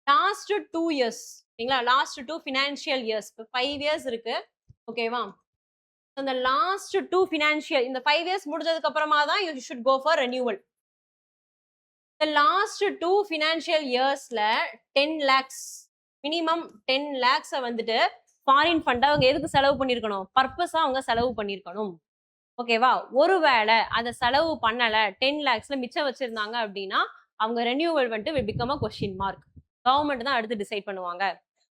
லாஸ்ட் 2 இயர்ஸ், சரிங்களா? Last 2 financial years. இப்போ 5 இயர்ஸ் இருக்கு, ஓகேவா? இந்த லாஸ்ட் 2 ஃபினான்ஷியல், இந்த 5 இயர்ஸ் முடிஞ்சதுக்கு அப்புறமா தான் you should go for renewal. இந்த லாஸ்ட் 2 ஃபினான்ஷியல் இயர்ஸ்ல 10 lakhs மினிமம் 10 lakhs வந்துட்டு ஃபாரின் ஃபண்ட் அவங்க எதுக்கு செலவு பண்ணிருக்கணும், பர்பஸா அவங்க செலவு பண்ணிருக்கணும், ஓகேவா? ஒருவேளை அதை செலவு பண்ணல 10 lakhsல மிச்சம் வச்சிருந்தாங்க அப்படின்னா அவங்க ரெனியூவல் வந்துட்டு will become a question mark. Government தான் அடுத்து டிசைட் பண்ணுவாங்க,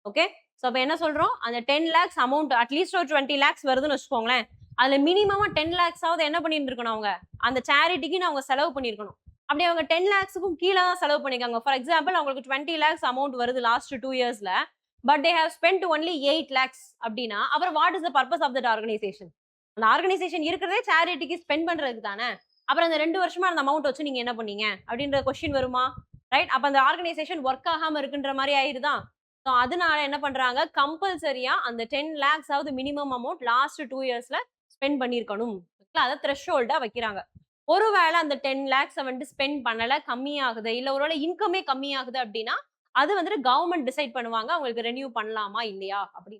ஓகே? ஸோ அப்போ என்ன சொல்றோம், அந்த 10 lakhs அமௌண்ட் அட்லீஸ்ட் ஒரு 20 lakhs வருதுன்னு வச்சுக்கோங்களேன். அதுல மினிமமா 10 lakhs ஆவது என்ன பண்ணிட்டு இருக்கணும், அவங்க அந்த சேரிட்டிக்கு அவங்க செலவு பண்ணிருக்கணும். அப்படி அவங்க 10 lakhsக்கும் கீழே தான் செலவு பண்ணிருக்காங்க. ஃபார் எக்ஸாம்பிள் அவங்களுக்கு 20 lakhs அமௌண்ட் வருது லாஸ்ட் 2 இயர்ஸ்ல, but they have spend only 8 lakhs அப்படின்னா அப்புறம் what is the purpose of that organisation? அந்த ஆர்கனைசேஷன் இருக்கிறதே சேரிட்டிக்கு ஸ்பெண்ட் பண்றதுக்கு தானே. அப்புறம் அந்த 2 வருஷமா அந்த அமௌண்ட் வச்சு நீங்க என்ன பண்ணீங்க அப்படின்ற கொஸ்டின் வருமா, ரைட்? அப்ப அந்த ஆர்கனைசேஷன் ஒர்க் ஆகாம இருக்குன்ற மாதிரி ஆயிருதான். ஸோ அதனால என்ன பண்றாங்க, கம்பல்சரியா அந்த 10 lakhs ஆவது மினிமம் அமௌண்ட் லாஸ்ட் 2 இயர்ஸ்ல ஸ்பெண்ட் பண்ணிருக்கணும். அதை த்ரெஷ்ஹோல்டா வைக்கிறாங்க. ஒருவேளை அந்த 10 lakhs வந்துட்டு ஸ்பெண்ட் பண்ணல, கம்மியாகுது, இல்ல ஒருவேளை இன்கமே கம்மியாகுது அப்படின்னா அது வந்துட்டு கவர்மெண்ட் டிசைட் பண்ணுவாங்க அவங்களுக்கு ரெனியூ பண்ணலாமா இல்லையா அப்படி.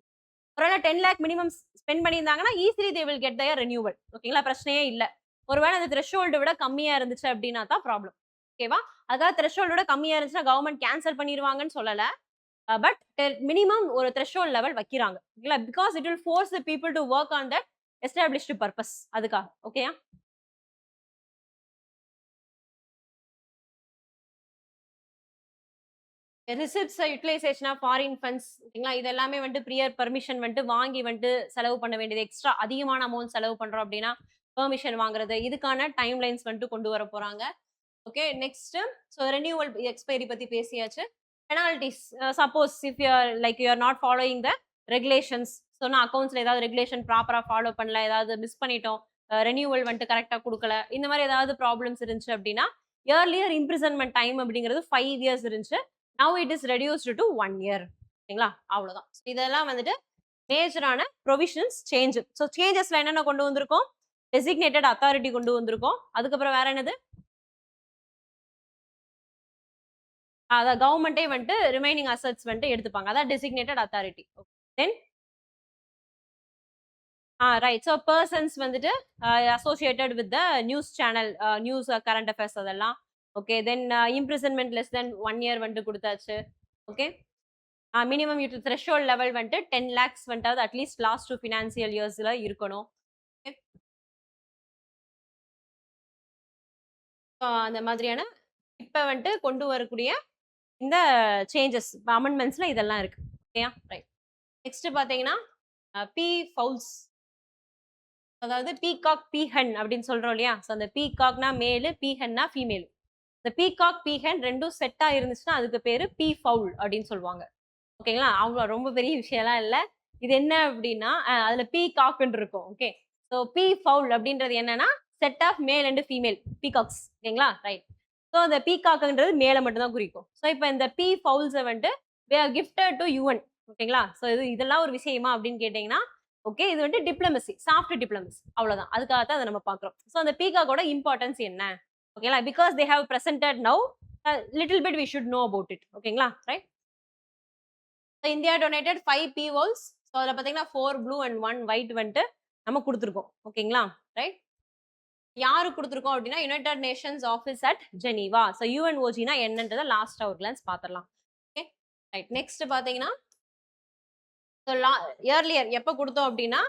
ஒருவேளை 10 lakh மினிமம் ஸ்பெண்ட் பண்ணியிருந்தாங்கன்னா easily they will get their renewal, ஓகேங்களா? பிரச்சனையே இல்லை. ஒருவேளை அந்த த்ரெஷ்ஹோல்டு விட கம்மியா இருந்துச்சு அப்படின்னா தான் ப்ராப்ளம், ஓகேவா? அதுக்காக த்ரெஷ்ஹோல்டு விட கம்மியா இருந்துச்சுன்னா கவர்மெண்ட் கேன்சல் பண்ணிடுவாங்கன்னு சொல்லல, பட் மினிமம் ஒரு த்ரெஷ்ஹோல்ட் லெவல் வைக்கிறாங்க, ஓகேங்களா? Because it will force the people to work on that established purpose, அதுக்காக, ஓகேயா? Receipts utilisation of foreign funds, ஓகேங்களா? இது எல்லாமே வந்துட்டு ப்ரியர் பர்மிஷன் வந்துட்டு வாங்கி வந்துட்டு செலவு பண்ண வேண்டியது, எக்ஸ்ட்ரா அதிகமான அமௌண்ட் செலவு பண்றோம் அப்படின்னா பெர்மிஷன் வாங்குறது, இதுக்கான டைம் லைன்ஸ் வந்துட்டு கொண்டு வர போறாங்க, okay? Next so renewal expiry பத்தி பேசியாச்சு. Penalties, suppose if you are like you are not following the regulations, சொன்னா அக்கௌண்ட்ஸ்ல ஏதாவது ரெகுலேஷன் ப்ராப்பரா ஃபாலோ பண்ணல, ஏதாவது மிஸ் பண்ணிட்டோம், ரெனியூவல் வந்துட்டு கரெக்டா கொடுக்கல, இந்த மாதிரி ஏதாவது ப்ராப்ளம்ஸ் இருந்துச்சு அப்படின்னா இயர்லியர் இம்ப்ரிசன்மெண்ட் டைம் அப்படிங்கிறது 5 இயர்ஸ் இருந்துச்சு, now it is reduced to 1 year, ஓகேங்களா? அவ்வளவுதான். இதெல்லாம் வந்துட்டு மேஜரான ப்ரொவிஷன்ஸ் சேஞ்ச். ஸோ சேஞ்சஸ்ல என்னென்ன கொண்டு வந்திருக்கோம், டெசிக்னேட்டட் அத்தாரிட்டி கொண்டு வந்திருக்கோம். அதுக்கப்புறம் வேற என்னது, அதான் கவர்மெண்டே வந்துட்டு ரிமைனிங் அசட்ஸ் வந்துட்டு எடுத்துப்பாங்க, அதான் டெசிக்னேட்டட் அத்தாரிட்டி. தென் ரைட், ஸோ பர்சன்ஸ் வந்துட்டு associated with the news channel, news current affairs அதெல்லாம், ஓகே? தென் இம்ப்ரிசன்மெண்ட் லெஸ் தென் 1 year வந்துட்டு கொடுத்தாச்சு, ஓகே? மினிமம் த்ரெஷ்ஹோல்ட் லெவல் வந்துட்டு 10 lakhs வந்துட்டு அட்லீஸ்ட் லாஸ்ட் 2 ஃபினான்சியல் இயர்ஸ்ல இருக்கணும், அந்த மாதிரியான இப்ப வந்துட்டு கொண்டு வரக்கூடிய இந்த சேஞ்சஸ் அமெண்ட்மெண்ட்ஸ்ல இதெல்லாம் இருக்கு, ஓகேயா? ரைட். நெக்ஸ்ட் பாத்தீங்கன்னா பி ஃபவுல்ஸ், அதாவது பீகாக் பீஹன் அப்படின்னு சொல்றோம் இல்லையா? ஸோ அந்த பீகாக்னா மேலு, பீஹன்னா ஃபீமேல். இந்த பீகாக் பீஹன் ரெண்டும் செட்டா இருந்துச்சுன்னா அதுக்கு பேரு பீ ஃபவுல் அப்படின்னு சொல்லுவாங்க, ஓகேங்களா? அவங்க ரொம்ப பெரிய விஷயம்லாம் இல்லை. இது என்ன அப்படின்னா அதுல பீகாக்னு இருக்கும், ஓகே? ஸோ பீ ஃபவுல் அப்படின்றது என்னன்னா set of male and female peacocks, ஓகேங்களா? ரைட். ஸோ அந்த பீகாக்ன்றது மேல மட்டும் தான் குறிக்கும். ஸோ இப்போ இந்த பீ ஃபவுல்ஸை வந்துட்டு we are gifted to UN, ஓகேங்களா? ஸோ இதெல்லாம் ஒரு விஷயமா அப்படின்னு கேட்டீங்கன்னா, ஓகே, இது வந்துட்டு டிப்ளமசி, சாஃப்ட் டிப்ளமசி, அவ்வளவுதான். அதுக்காக தான் அதை நம்ம பார்க்குறோம். ஸோ அந்த பீகாக்கோட இம்பார்ட்டன்ஸ் என்ன, ஓகேங்களா? Because they have presented now little bit we should know about it, ஓகேங்களா? Right. India donated 5 peafowls. So அதில் பார்த்தீங்கன்னா 4 ப்ளூ அண்ட் 1 ஒயிட் வந்துட்டு நம்ம கொடுத்துருக்கோம், ஓகேங்களா? ரைட். யாரு கொடுத்துருக்கோம் அப்படின்னா United Nations office at Geneva. So யூஎன்ஓஜினா என்னன்றதை லாஸ்ட் ஒரு கிளான்ஸ் பார்த்துடலாம், ஓகே? ரைட். நெக்ஸ்ட் பார்த்தீங்கன்னா ஸோ இயர்லியர் எப்போ கொடுத்தோம் அப்படின்னா,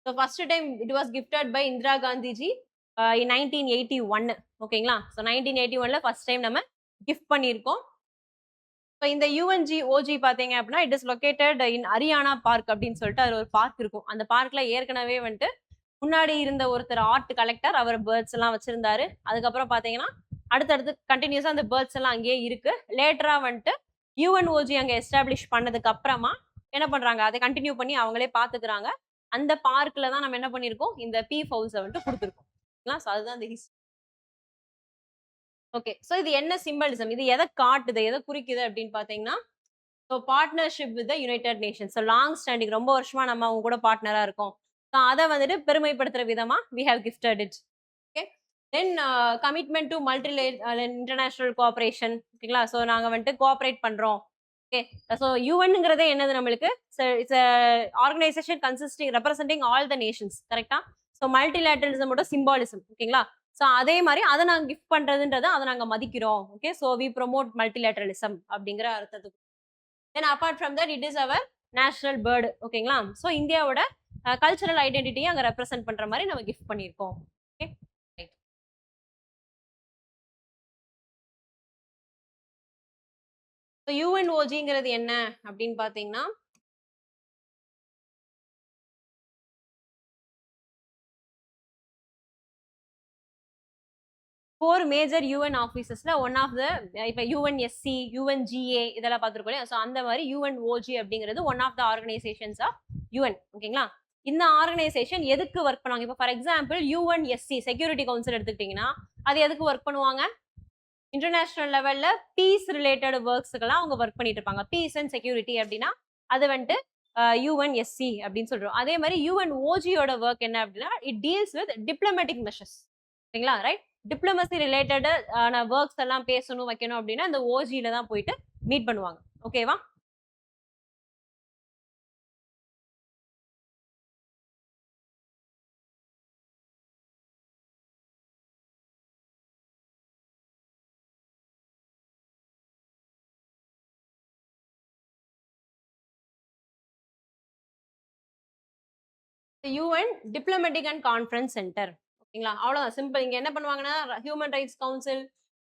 so first time it was gifted by Indira Gandhiji in 1981, ஓகேங்களா? ஸோ 1981ல ஃபர்ஸ்ட் டைம் நம்ம கிஃப்ட் பண்ணியிருக்கோம். ஸோ இந்த யுஎன்ஜிஓஜி பார்த்தீங்க அப்படின்னா it is located in Ariana park அப்படின்னு சொல்லிட்டு அது ஒரு பார்க் இருக்கும். அந்த பார்க்ல ஏற்கனவே வந்துட்டு முன்னாடி இருந்த ஒருத்தர் ஆர்ட் கலெக்டர், அவர் பேர்ட்ஸ் எல்லாம் வச்சிருந்தாரு. அதுக்கப்புறம் பாத்தீங்கன்னா அடுத்தடுத்து கண்டினியூஸா அந்த பேர்ட்ஸ் எல்லாம் அங்கேயே இருக்கு. லேட்டரா வந்துட்டு யுஎன்ஓஜி அங்க எஸ்டாப்ளிஷ் பண்ணதுக்கு அப்புறமா என்ன பண்றாங்க, அதை கண்டினியூ பண்ணி அவங்களே பாத்துக்கிறாங்க. அந்த பார்க்ல தான் நம்ம என்ன பண்ணிருக்கோம், இந்த பீ ஃபவுல்ஸ வந்துட்டு கொடுத்துருக்கோம். அதுதான் இந்த ஹிஸ்டரி. ஓகே, சோ இது என்ன சிம்பலிசம், இது எதை காட்டுது, எதை குறிக்குது அப்படின்னு பாத்தீங்கன்னா, so partnership with United Nations. So long standing, ரொம்ப வருஷமா நம்ம அவங்க கூட பார்ட்னரா இருக்கோம். ஸோ அதை வந்துட்டு பெருமைப்படுத்துற விதமா we have gifted it. Okay, then commitment to multi international cooperation. ஓகேங்களா, ஸோ நாங்க வந்துட்டு கோஆபரேட் பண்றோம். ஓகே, ஸோ யூஎன்ங்கிறதே என்னது நம்மளுக்கு, it's organisation consisting representing all the nations. கரெக்டா? ஸோ மல்டிலேட்டரலிசமோட சிம்பாலிசம். ஓகேங்களா, ஸோ அதே மாதிரி அதை நாங்க கிஃப்ட் பண்றதுன்றதை அதை நாங்க மதிக்கிறோம். Okay, so we promote multilateralism அப்படிங்கிற அர்த்தத்துக்கு. Then apart from that it is our national bird. ஓகேங்களா, ஸோ இந்தியாவோட கல்ச்சரல் ஐடென்டிட்டியை அங்கே ரெப்ரசென்ட் பண்ற மாதிரி நம்ம கிஃப்ட் பண்ணியிருக்கோம். Okay, right. ஸோ யுஎன்ஓஜிங்கிறது என்ன அப்படின்னு பார்த்தீங்கன்னா, ஃபோர் மேஜர் யூஎன் ஆஃபீஸஸ்ல ஒன் ஆஃப் த, இப்போ யுஎன்எஸ்சி, யுஎன்ஜிஏ இதெல்லாம் பார்த்துருக்கோம் இல்லையா. ஸோ அந்த மாதிரி யுஎன்ஓஜி அப்படிங்கிறது one of the organisations of UN. ஓகேங்களா, இந்த ஆர்கனைசேஷன் எதுக்கு ஒர்க் பண்ணுவாங்க, இப்போ for example UNSC security council எடுத்துக்கிட்டீங்கன்னா அது எதுக்கு ஒர்க் பண்ணுவாங்க, இன்டர்நேஷனல் லெவல்ல பீஸ் ரிலேட்டட் ஒர்க்ஸ்க்கெல்லாம் அவங்க ஒர்க் பண்ணிட்டு இருப்பாங்க. பீஸ் அண்ட் செக்யூரிட்டி அப்படின்னா அது வந்துட்டு யுஎன்எஸ்சி அப்படின்னு சொல்றோம். அதே மாதிரி யுஎன்ஓஜியோட ஒர்க் என்ன அப்படின்னா, it deals with diplomatic measures. சரிங்களா, ரைட். டிப்ளமசி ரிலேட்டட் ஒர்க்ஸ் எல்லாம் பேசணும் வைக்கணும் அப்படின்னா அந்த ஓஜியில தான் போயிட்டு மீட் பண்ணுவாங்க. ஓகேவா? UN diplomatic and conference centre. ஓகேங்களா, அவ்வளவுதான் சிம்பிள். இங்க என்ன பண்ணுவாங்கன்னா ஹியூமன் ரைட்ஸ் கவுன்சில்,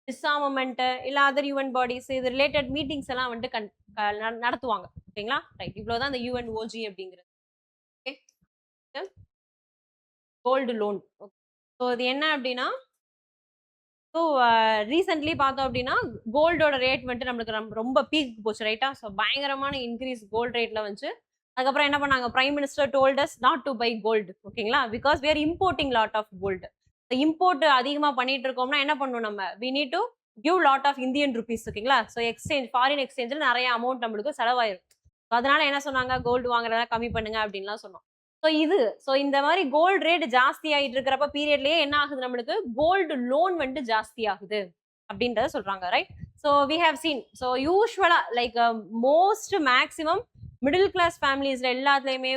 டிஸ்ஆர்மமெண்ட் இல்ல அதர் யூஎன் பாடிஸ் இது ரிலேட்டட் மீட்டிங்ஸ் எல்லாம் வந்துட்டு நடத்துவாங்க. ஓகேங்களா, ரைட். இவ்வளவுதான் இந்த யுஎன்ஓஜி அப்படிங்கிறது. Okay, gold loan. ஸோ இது என்ன அப்படின்னா, ஸோ ரீசென்ட்லி பார்த்தோம் அப்படின்னா கோல்டோட ரேட் வந்துட்டு நம்மளுக்கு ரொம்ப பீக் போச்சு. ரைட்டா, ஸோ பயங்கரமான இன்க்ரீஸ் கோல்டு ரேட்ல வந்து. அதுக்கப்புறம் என்ன பண்ணாங்க, prime minister told us not to buy gold. ஓகேங்களா, because we are importing lot of gold. Import அதிகமா பண்ணிட்டு இருக்கோம்னா என்ன பண்ணணும், நம்ம we need to give lot of Indian rupees. ஓகேங்களா, ஸோ எக்ஸ்சேஞ்ச், ஃபாரின் எக்ஸ்சேஞ்சில் நிறைய அமௌண்ட் நம்மளுக்கு செலவாயிரும். அதனால என்ன சொன்னாங்க, கோல்டு வாங்குறதா கம்மி பண்ணுங்க அப்படின்லாம் சொன்னோம். ஸோ இந்த மாதிரி கோல்டு ரேட் ஜாஸ்தி ஆகிட்டு இருக்கிறப்ப பீரியட்லயே என்ன ஆகுது, நம்மளுக்கு கோல்டு லோன் வந்துட்டு ஜாஸ்தி ஆகுது அப்படின்றத சொல்றாங்க. Right. So we have seen, so யூஸ்வலா like most maximum middle class ஃபேமிலிஸ்ல எல்லாத்துலயுமே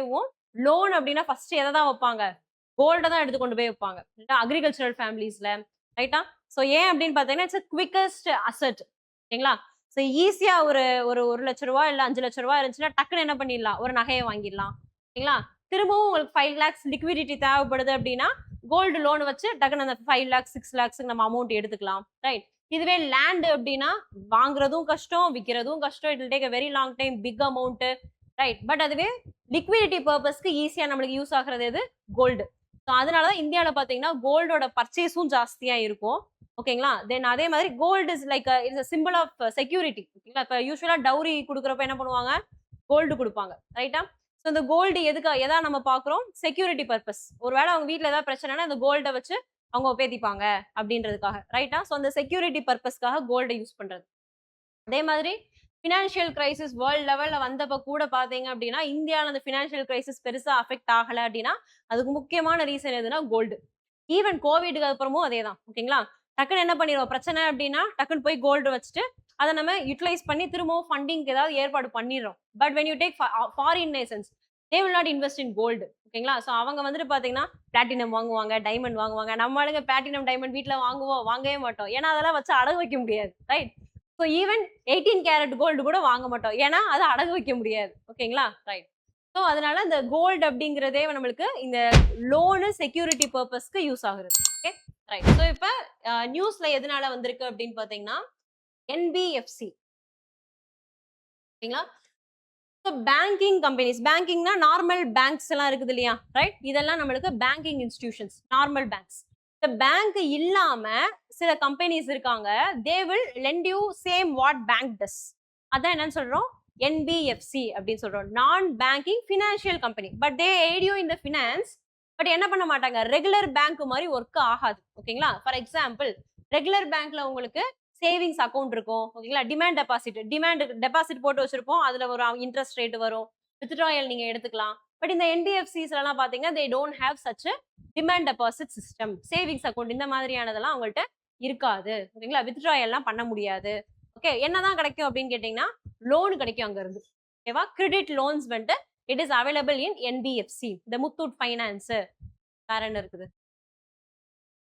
லோன் அப்படின்னா ஃபர்ஸ்ட் எதை தான் வைப்பாங்க, கோல்டை தான் எடுத்து கொண்டு போய் வைப்பாங்க. அக்ரிகல்ச்சரல் ஃபேமிலிஸ்ல. ரைட்டா, ஸோ ஏன் அப்படின்னு பார்த்தீங்கன்னா இட்ஸ் குவிக்கஸ்ட் அசட். ஓகேங்களா, ஸோ ஈஸியா ஒரு ஒரு 1 லட்ச ரூபா இல்ல 5 லட்ச ரூபா இருந்துச்சுன்னா டக்குன்னு என்ன பண்ணிடலாம், ஒரு நகையை வாங்கிடலாம். ஓகேங்களா, திரும்பவும் உங்களுக்கு 5 lakhs லிக்விடிட்டி தேவைப்படுது அப்படின்னா கோல்டு லோன் வச்சு டக்குன்னு அந்த 5 lakhs 6 lakhs நம்ம அமௌண்ட் எடுத்துக்கலாம். ரைட். இதுவே லேண்ட் அப்படின்னா வாங்குறதும் கஷ்டம், விற்கிறதும் கஷ்டம். It will take a very long time, big amount. Right. But அதுவே லிக்விடிட்டி பர்பஸ்க்கு ஈஸியா நம்மளுக்கு யூஸ் ஆகுறது எது, கோல்டு. ஸோ அதனாலதான் இந்தியாவில் பாத்தீங்கன்னா கோல்டோட பர்ச்சேஸும் ஜாஸ்தியா இருக்கும். ஓகேங்களா, தென் அதே மாதிரி gold is like it's simple of security. ஓகேங்களா, இப்போ யூஸ்வலா டவுரி கொடுக்குறப்ப என்ன பண்ணுவாங்க, கோல்டு கொடுப்பாங்க. ரைட்டா, ஸோ இந்த கோல்டு எதா நம்ம பாக்குறோம், செக்யூரிட்டி பர்பஸ். ஒருவேளை அவங்க வீட்டுல ஏதாவது பிரச்சனைனா இந்த கோல்டை வச்சு அவங்க பேத்திப்பாங்க அப்படின்றதுக்காக. ரைட்டா, ஸோ அந்த செக்யூரிட்டி பர்பஸ்க்காக கோல்டை யூஸ் பண்றது. அதே மாதிரி ஃபினான்ஷியல் கிரைசிஸ் வேர்ல்ட் லெவல்ல வந்தப்ப கூட பாத்தீங்க அப்படின்னா இந்தியாவில் அந்த ஃபினான்ஷியல் கிரைசிஸ் பெருசா அஃபெக்ட் ஆகல அப்படின்னா அதுக்கு முக்கியமான ரீசன் எதுனா கோல்டு. ஈவன் கோவிடுக்கு அப்புறமும் அதே தான். ஓகேங்களா, டக்குன்னு என்ன பண்ணிடுவோம், பிரச்சனை அப்படின்னா டக்குன்னு போய் கோல்டு வச்சுட்டு அதை நம்ம யூட்டிலைஸ் பண்ணி திரும்பவும் ஃபண்டிங்க்கு ஏதாவது ஏற்பாடு பண்ணிடுறோம். But when you take foreign nations they will not invest in gold. ஓகேங்களா, ஸோ அவங்க வந்துட்டு பாத்தீங்கன்னா பிளாட்டினம் வாங்குவாங்க, டைமண்ட் வாங்குவாங்க. நம்ம ஆளுங்க பிளாட்டினம் டைமண்ட் வீட்டில் வாங்கவே மாட்டோம். ஏன்னா அதெல்லாம் வச்சு அடகு வைக்க முடியாது. Right. So even 18 carat gold கூட வாங்க மாட்டோம், ஏன்னா அதை அடகு வைக்க முடியாது. ஓகேங்களா, ரைட். ஸோ அதனால இந்த கோல்டு அப்படிங்கிறதே நம்மளுக்கு இந்த லோனு செக்யூரிட்டி பர்பஸ்க்கு யூஸ் ஆகுது. Okay, right. ஸோ இப்போ நியூஸ்ல எதனால வந்திருக்கு அப்படின்னு பாத்தீங்கன்னா என்பிஎஃப்சி. ஓகேங்களா, ஸோ பேங்கிங் கம்பெனிஸ், பேங்கிங்னா நார்மல் பேங்க்ஸ் எல்லாம் இருக்குது இல்லையா, ரைட்? இதெல்லாம் நம்மளுக்கு பேங்கிங் இன்ஸ்டிடியூஷன்ஸ், நார்மல் பேங்க்ஸ். இந்த பேங்க் இல்லாம சில கம்பெனிஸ் இருக்காங்க, they will lend you same what bank does. அதான் என்னன்னு சொல்றோம், என்பிஎஃப்சி அப்படின்னு சொல்றோம், non banking financial company. But they aid you in the finance. But என்ன பண்ண மாட்டாங்க, ரெகுலர் பேங்க் மாதிரி ஒர்க் ஆகாது. ஓகேங்களா? ஃபார் எக்ஸாம்பிள், ரெகுலர் பேங்க்ல உங்களுக்கு சேவிங்ஸ் அக்கௌண்ட் இருக்கும். ஓகேங்களா? டிமாண்ட் டெபாசிட் போட்டு வச்சிருப்போம், அதுல ஒரு இன்ட்ரெஸ்ட் ரேட் வரும், வித்ட்ராயல் நீங்க எடுத்துக்கலாம். பட் இந்த என்பிஎஃப்சிஸ் எல்லாம் பாத்தீங்கன்னா they don't have such demand deposit system. Savings account இந்த மாதிரியானதெல்லாம் அவங்கள்ட்ட இருக்காது. ஓகேங்களா? வித்ட்ராயல்லாம் பண்ண முடியாது. ஓகே, என்னதான் கிடைக்கும் அப்படின்னு கேட்டீங்கன்னா லோன் கிடைக்கும் அங்க இருந்து. ஓகேவா? கிரெடிட் லோன்ஸ் வந்துட்டு it is available in NBFC, இந்த முத்தூட் ஃபைனான்ஸ். வேற என்ன இருக்குது?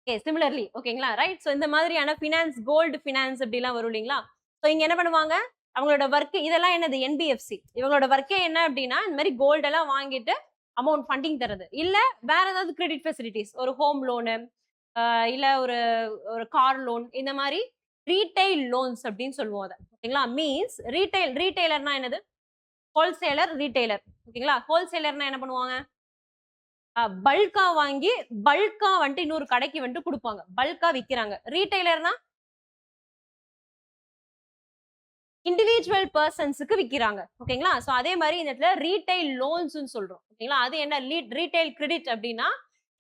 Okay, similarly. ஓகேங்களா? ரைட். ஸோ இந்த மாதிரியான ஃபினான்ஸ், கோல்டு ஃபினான்ஸ் இப்படிலாம் வரும் இல்லைங்களா? ஸோ இங்க என்ன பண்ணுவாங்க, அவங்களோட ஒர்க் இதெல்லாம் என்னது, என்பிஎஃப்சி. இவங்களோட ஒர்க்கே என்ன அப்படின்னா இந்த மாதிரி கோல்டு எல்லாம் வாங்கிட்டு அமௌண்ட் ஃபண்டிங் தரது. இல்ல வேற ஏதாவது கிரெடிட் ஃபெசிலிட்டிஸ், ஒரு ஹோம் லோனு, இல்ல ஒரு ஒரு கார் லோன், இந்த மாதிரி ரீட்டைல் லோன்ஸ் அப்படின்னு சொல்லுவோம் அதை. ஓகேங்களா? மீன்ஸ் ரீட்டைலர்னா என்னது, ஹோல்சேலர், ரீட்டைலர். ஓகேங்களா? ஹோல்சேலர்னா என்ன பண்ணுவாங்க, பல்கா வாங்கி பல்கா வந்துட்டு இன்னொரு கடைக்கு வந்துட்டு கொடுப்பாங்க, பல்கா விக்கிறாங்க. ரீட்டைலர்னா இண்டிவிஜுவல் பர்சன்ஸுக்கு விக்கிறாங்க. ஓகேங்களா? சோ அதே மாதிரி இந்த இடத்துல ரீட்டைல் லோன்ஸ் சொல்றோம். ஓகேங்களா? அது என்ன, ரீட்டைல் கிரெடிட் அப்படின்னா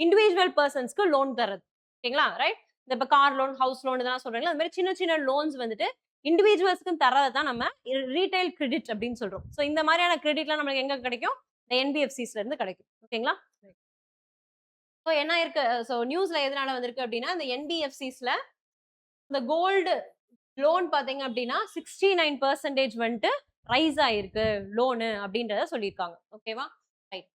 இண்டிவிஜுவல் பர்சன்ஸ்க்கு லோன் தரது. ஓகேங்களா? ரைட். இந்த இப்ப கார் லோன், ஹவுஸ் லோன் இதெல்லாம் சொல்றீங்களா, அந்த மாதிரி சின்ன சின்ன லோன்ஸ் வந்துட்டு இண்டிவிஜுவல்ஸ்க்கு தரதை தான் நம்ம ரீட்டைல் கிரெடிட் அப்படின்னு சொல்றோம். சோ இந்த மாதிரியான கிரெடிட்லாம் நமக்கு எங்க கிடைக்கும், இந்த என்பிஎஃப்சிஸ்ல இருந்து கிடைக்கும். ஓகேங்களா? ஸோ என்ன இருக்கு, ஸோ நியூஸ்ல எதனால வந்திருக்கு அப்படின்னா, இந்த என்பிஎஃப்சிஸ்ல இந்த கோல்டு லோன் பாத்தீங்க அப்படின்னா 69% வந்துட்டு ரைஸ் ஆயிருக்கு லோனு அப்படின்றத சொல்லியிருக்காங்க. ஓகேவா? Right.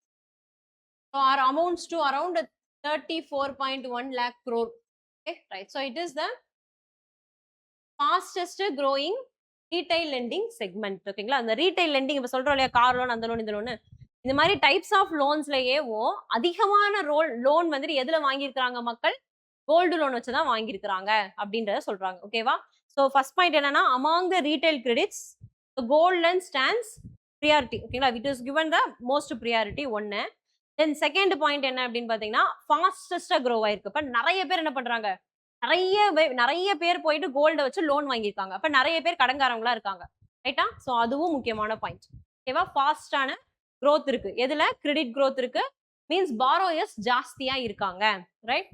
So our amounts to around 34.1 lakh crore. Okay, right. So it is the fastest growing retail lending segment. ஓகேங்களா? அந்த ரீட்டைல் லெண்டிங் இப்ப சொல்றோம் இல்லையா, கார் லோன், அந்த லோன், இந்த லோன், இந்த மாதிரி டைப்ஸ் ஆஃப் லோன்ஸ்லயேவும் அதிகமான லோன் வந்துட்டு எதுல வாங்கியிருக்கிறாங்க மக்கள், கோல்டு லோன் வச்சுதான் வாங்கியிருக்கிறாங்க அப்படின்றத சொல்றாங்க. ஓகேவா? ஸோ ஃபர்ஸ்ட் பாயிண்ட் என்னன்னா, among the retail credits gold loan stands priority. ஓகேங்களா? It is given the most priority ஒன்னு. தென் செகண்ட் பாயிண்ட் என்ன அப்படின்னு பாத்தீங்கன்னா, ஃபாஸ்டஸ்டா க்ரோ ஆயிருக்கு. இப்ப நிறைய பேர் என்ன பண்றாங்க, நிறைய பேர் போயிட்டு கோல்ட வச்சு லோன் வாங்கியிருக்காங்க. அப்ப நிறைய பேர் கடன்காரங்களா இருக்காங்க. ரைட்டா? ஸோ அதுவும் முக்கியமான பாயிண்ட். ஓகேவா? ஃபாஸ்டான growth இருக்கு. எதுல கிரெடிட் growth இருக்கு, மீன்ஸ் பாரோயர்ஸ் ஜாஸ்தியா இருக்காங்க. ரைட்.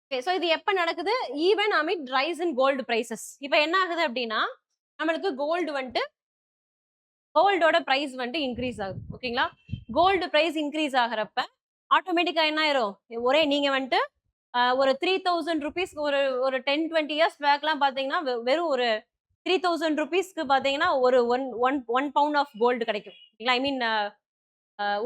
ஓகே, சோ இது எப்ப நடக்குது, ஈவன் அமிட் ரைஸ் இன் கோல்டு பிரைசஸ். இப்போ என்ன ஆகுது அப்படின்னா, நம்மளுக்கு கோல்டு வந்துட்டு கோல்டோட பிரைஸ் வந்துட்டு இன்க்ரீஸ் ஆகுது. ஓகேங்களா? கோல்டு பிரைஸ் இன்க்ரீஸ் ஆகிறப்ப ஆட்டோமேட்டிக்கா என்ன ஆயிரும், ஒரே நீங்க வந்துட்டு ஒரு 3000 ருபீஸ் ஒரு ஒரு 10-20 இயர்ஸ் பேக்லாம் பாத்தீங்கன்னா வெறும் ஒரு 3000 ருபீஸ்க்கு பாத்தீங்கன்னா ஒரு ஒன் பவுண்ட் ஆஃப் கோல்டு கிடைக்கும். ஐ மீன்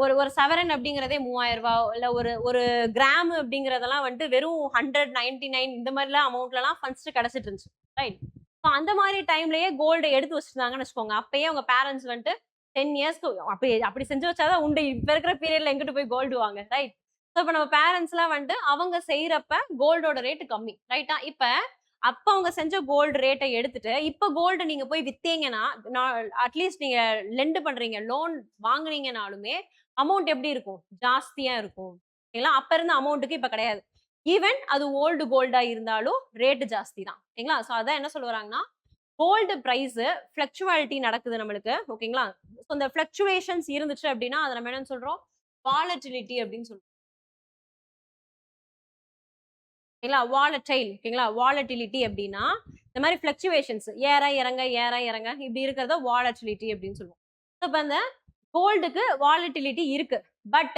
ஒரு ஒரு சவரன் அப்படிங்கிறதே 3000 ரூபாய், இல்ல ஒரு ஒரு கிராம் அப்படிங்கறதெல்லாம் வந்துட்டு வெறும் 199 இந்த மாதிரிலாம் அமௌண்ட்லாம் ஃபர்ஸ்ட் கிடைச்சிட்டு இருந்துச்சு. ரைட். ஸோ அந்த மாதிரி டைம்லயே கோல்டு எடுத்து வச்சிருந்தாங்கன்னு வச்சுக்கோங்க. அப்பயே உங்க பேரண்ட்ஸ் வந்துட்டு 10 இயர்ஸ்க்கு அப்படி அப்படி செஞ்சு வச்சாதான் உண்டு. இப்ப இருக்கிற பீரியட்ல எங்கிட்டு போய் கோல்டு வாங்க. ரைட். ஸோ இப்போ நம்ம பேரண்ட்ஸ் எல்லாம் வந்துட்டு அவங்க செய்யறப்ப கோல்டோட ரேட் கம்மி. ரைட்டா? இப்ப அப்ப அவங்க செஞ்ச கோல்டு ரேட்டை எடுத்துட்டு இப்ப கோல்டு நீங்க போய் வித்தீங்கன்னா, அட்லீஸ்ட் நீங்க லெண்ட் பண்றீங்க, லோன் வாங்குனீங்கனாலுமே அமௌண்ட் எப்படி இருக்கும், ஜாஸ்தியா இருக்கும். ஓகேங்களா? அப்ப இருந்த அமௌண்ட்டுக்கு இப்ப கிடையாது. ஈவன் அது ஓல்டு கோல்டா இருந்தாலும் ரேட் ஜாஸ்தி தான். ஓகேங்களா? சோ அதான் என்ன சொல்ல வராங்கன்னா, கோல்டு பிரைஸ் ஃபிளக்சுவாலிட்டி நடக்குது நம்மளுக்கு. ஓகேங்களா? சோ இந்த ஃபிளக்சுவேஷன்ஸ் இருந்துச்சு அப்படின்னா அதை நம்ம என்ன சொல்றோம், வாலட்டிலிட்டி அப்படின்னு சொல்றோம். ஓகேங்களா? வாலடைல். ஓகேங்களா? வாலட்டிலிட்டி அப்படின்னா இந்த மாதிரி ஃபிளக்சுவேஷன்ஸ் ஏற இறங்க இப்படி இருக்கிறத வாலட்டிலிட்டி அப்படின்னு சொல்லுவோம். இப்ப அந்த கோல்டுக்கு வாலட்டிலிட்டி இருக்கு. பட்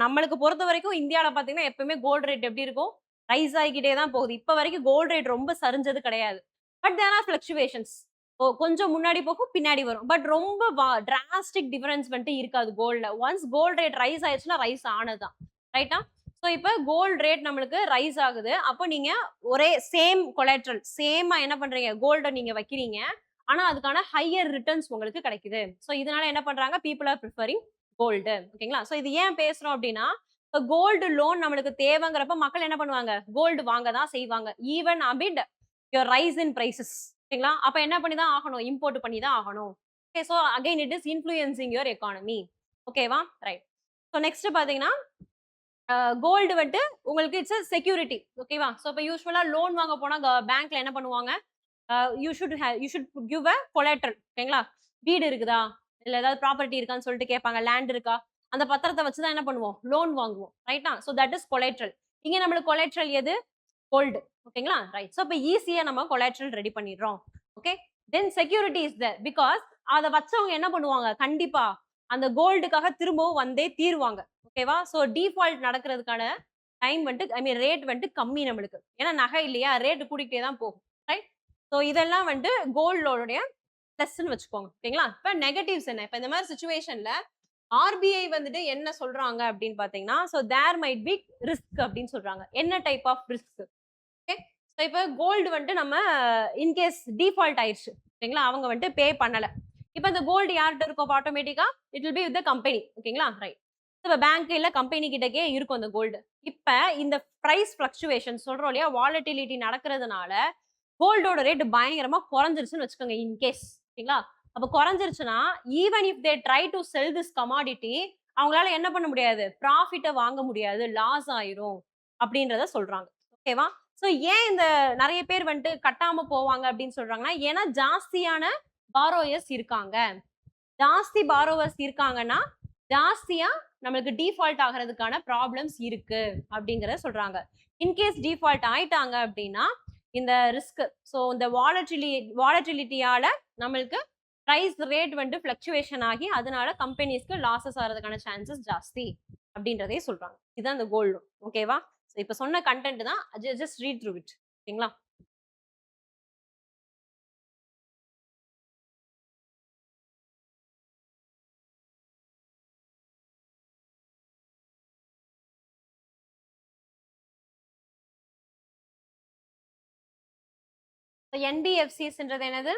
நம்மளுக்கு பொறுத்த வரைக்கும் இந்தியாவில் பாத்தீங்கன்னா எப்பவுமே கோல்டு ரேட் எப்படி இருக்கும், ரைஸ் ஆகிக்கிட்டே தான் போகுது. இப்ப வரைக்கும் கோல்டு ரேட் ரொம்ப சரிஞ்சது கிடையாது. But there are fluctuations. கொஞ்சம் முன்னாடி போகும், பின்னாடி வரும். பட் ரொம்ப டிராஸ்டிக் டிஃபரன்ஸ் வந்துட்டு இருக்காது கோல்ட்ல. ஒன்ஸ் கோல்டு ரேட் ரைஸ் ஆயிடுச்சுன்னா ரைஸ் ஆனதுதான். ரைட்டா? ஸோ இப்போ கோல்டு ரேட் நம்மளுக்கு ரைஸ் ஆகுது. அப்போ நீங்க ஒரே சேம் கொலாட்ரல் சேமா என்ன பண்றீங்க, கோல்டை நீங்க வைக்கிறீங்க. ஆனா அதுக்கான ஹையர் ரிட்டர்ன்ஸ் உங்களுக்கு கிடைக்குது. ஸோ இதனால என்ன பண்றாங்க, பீப்புள் ஆர் ப்ரிஃபரிங் கோல்டு. ஓகேங்களா? ஸோ இது ஏன் பேசுறோம் அப்படின்னா, இப்போ கோல்டு லோன் நம்மளுக்கு தேவைங்கிறப்ப மக்கள் என்ன பண்ணுவாங்க, கோல்டு வாங்க தான் செய்வாங்க. Even AMET your rise in prices. ஓகேங்களா? அப்ப என்ன பண்ணி தான் ஆகணும்? இம்போர்ட் பண்ணி தான் ஆகணும். Okay. So again it is influencing your economy. ஓகேவா? ரைட். ஸோ நெக்ஸ்ட் பார்த்தீங்கன்னா, கோல்டு வந்துட்டு உங்களுக்கு இட்ஸ் அ செக்யூரிட்டி. ஓகேவா? ஸோ இப்ப யூசுவலா லோன் வாங்க போனா பேங்க்ல என்ன பண்ணுவாங்க? You should give a collateral. ஓகேங்களா? வீடு இருக்குதா? இல்ல ஏதாவது ப்ராப்பர்ட்டி இருக்கான்னு சொல்லிட்டு கேட்பாங்க. லேண்ட் இருக்கா? அந்த பத்திரத்த வச்சு தான் என்ன பண்ணுவோம்? லோன் வாங்குவோம். ரைட்டா? So that is collateral. இங்க நம்மளுக்கு கொலாட்ரல் எது? கோல்டு. ஓகேங்களா? ரைட். ஸோ அப்ப ஈஸியா நம்ம கொலாட்ரல் ரெடி பண்ணிடுறோம். Okay. Then security is there. Because அத வச்சவங்க என்ன பண்ணுவாங்க? கண்டிப்பா அந்த கோல்டுக்காக திரும்பவும் வந்தே தீருவாங்க. ஓகேவா? ஸோ டீஃபால்ட் நடக்கிறதுக்கான டைம் வந்துட்டு ஐ மீன் ரேட் வந்துட்டு கம்மி நம்மளுக்கு. ஏன்னா நகை இல்லையா? ரேட் கூடிக்கிட்டே தான் போகும். ரைட்? ஸோ இதெல்லாம் வந்துட்டு கோல்டோடைய பிளஸ்ன்னு வச்சுக்கோங்க. ஓகேங்களா? இப்ப நெகட்டிவ்ஸ் என்ன? இப்ப இந்த மாரி சிச்சுவேஷன்ல ஆர்பிஐ வந்துட்டு என்ன சொல்றாங்க அப்படின்னு பார்த்தீங்கன்னா, so there might be risk அப்படின்னு சொல்றாங்க. என்ன type of risk? Okay. So இப்ப கோல்டு வந்துட்டு நம்ம இன்கேஸ் டிஃபால்ட் ஆயிருச்சு. ஓகேங்களா? அவங்க வந்துட்டு பே பண்ணல. இப்ப இந்த கோல்டு யார்ட்ட இருக்கும் ஆட்டோமேட்டிக்கா? It will be with the company. ஓகேங்களா? ரைட். இப்ப பேங்க் இல்ல கம்பெனி கிட்டக்கே இருக்கும் அந்த கோல்டு. இப்ப இந்த பிரைஸ் பிளக்சுவேஷன் சொல்றோம் இல்லையா? வாலட்டிலிட்டி நடக்கிறதுனால கோல்டோட ரேட் பயங்கரமா குறைஞ்சிருச்சுன்னு வச்சுக்கோங்க இன்கேஸ். ஓகேங்களா? அப்ப குறைஞ்சிருச்சுன்னா, even if they try to sell this commodity அவங்களால என்ன பண்ண முடியாது? ப்ராஃபிட்ட வாங்க முடியாது. லாஸ் ஆயிரும். அப்படின்றத சொல்றாங்க. ஓகேவா? ஸோ ஏன் இந்த நெறைய பேர் வந்துட்டு கட்டாம போவாங்க அப்படின்னு சொல்றாங்கன்னா, ஏன்னா ஜாஸ்தியான பாரோயர்ஸ் இருக்காங்க. ஜாஸ்தி பாரோவர்ஸ் இருக்காங்கன்னா, ஜாஸ்தியா நம்மளுக்கு டீஃபால்ட் ஆகுறதுக்கான ப்ராப்ளம்ஸ் இருக்கு அப்படிங்கிறத சொல்றாங்க. இன்கேஸ் டீஃபால்ட் ஆயிட்டாங்க அப்படின்னா, இந்த ரிஸ்க் ஸோ இந்த வாலட்டிலிட்டியால நம்மளுக்கு பிரைஸ் ரேட் வந்துட்டு ஃப்ளக்சுவேஷன் ஆகி, அதனால கம்பெனிஸ்க்கு லாஸஸ் ஆறதுக்கான சான்சஸ் ஜாஸ்தி அப்படின்றதே சொல்றாங்க. இதுதான் இந்த கோல்டு. ஓகேவா? ஸோ இப்ப சொன்ன கன்டென்ட் தான். Just read through it. ஓகேங்களா? NBFCஸ்ன்றது என்னது?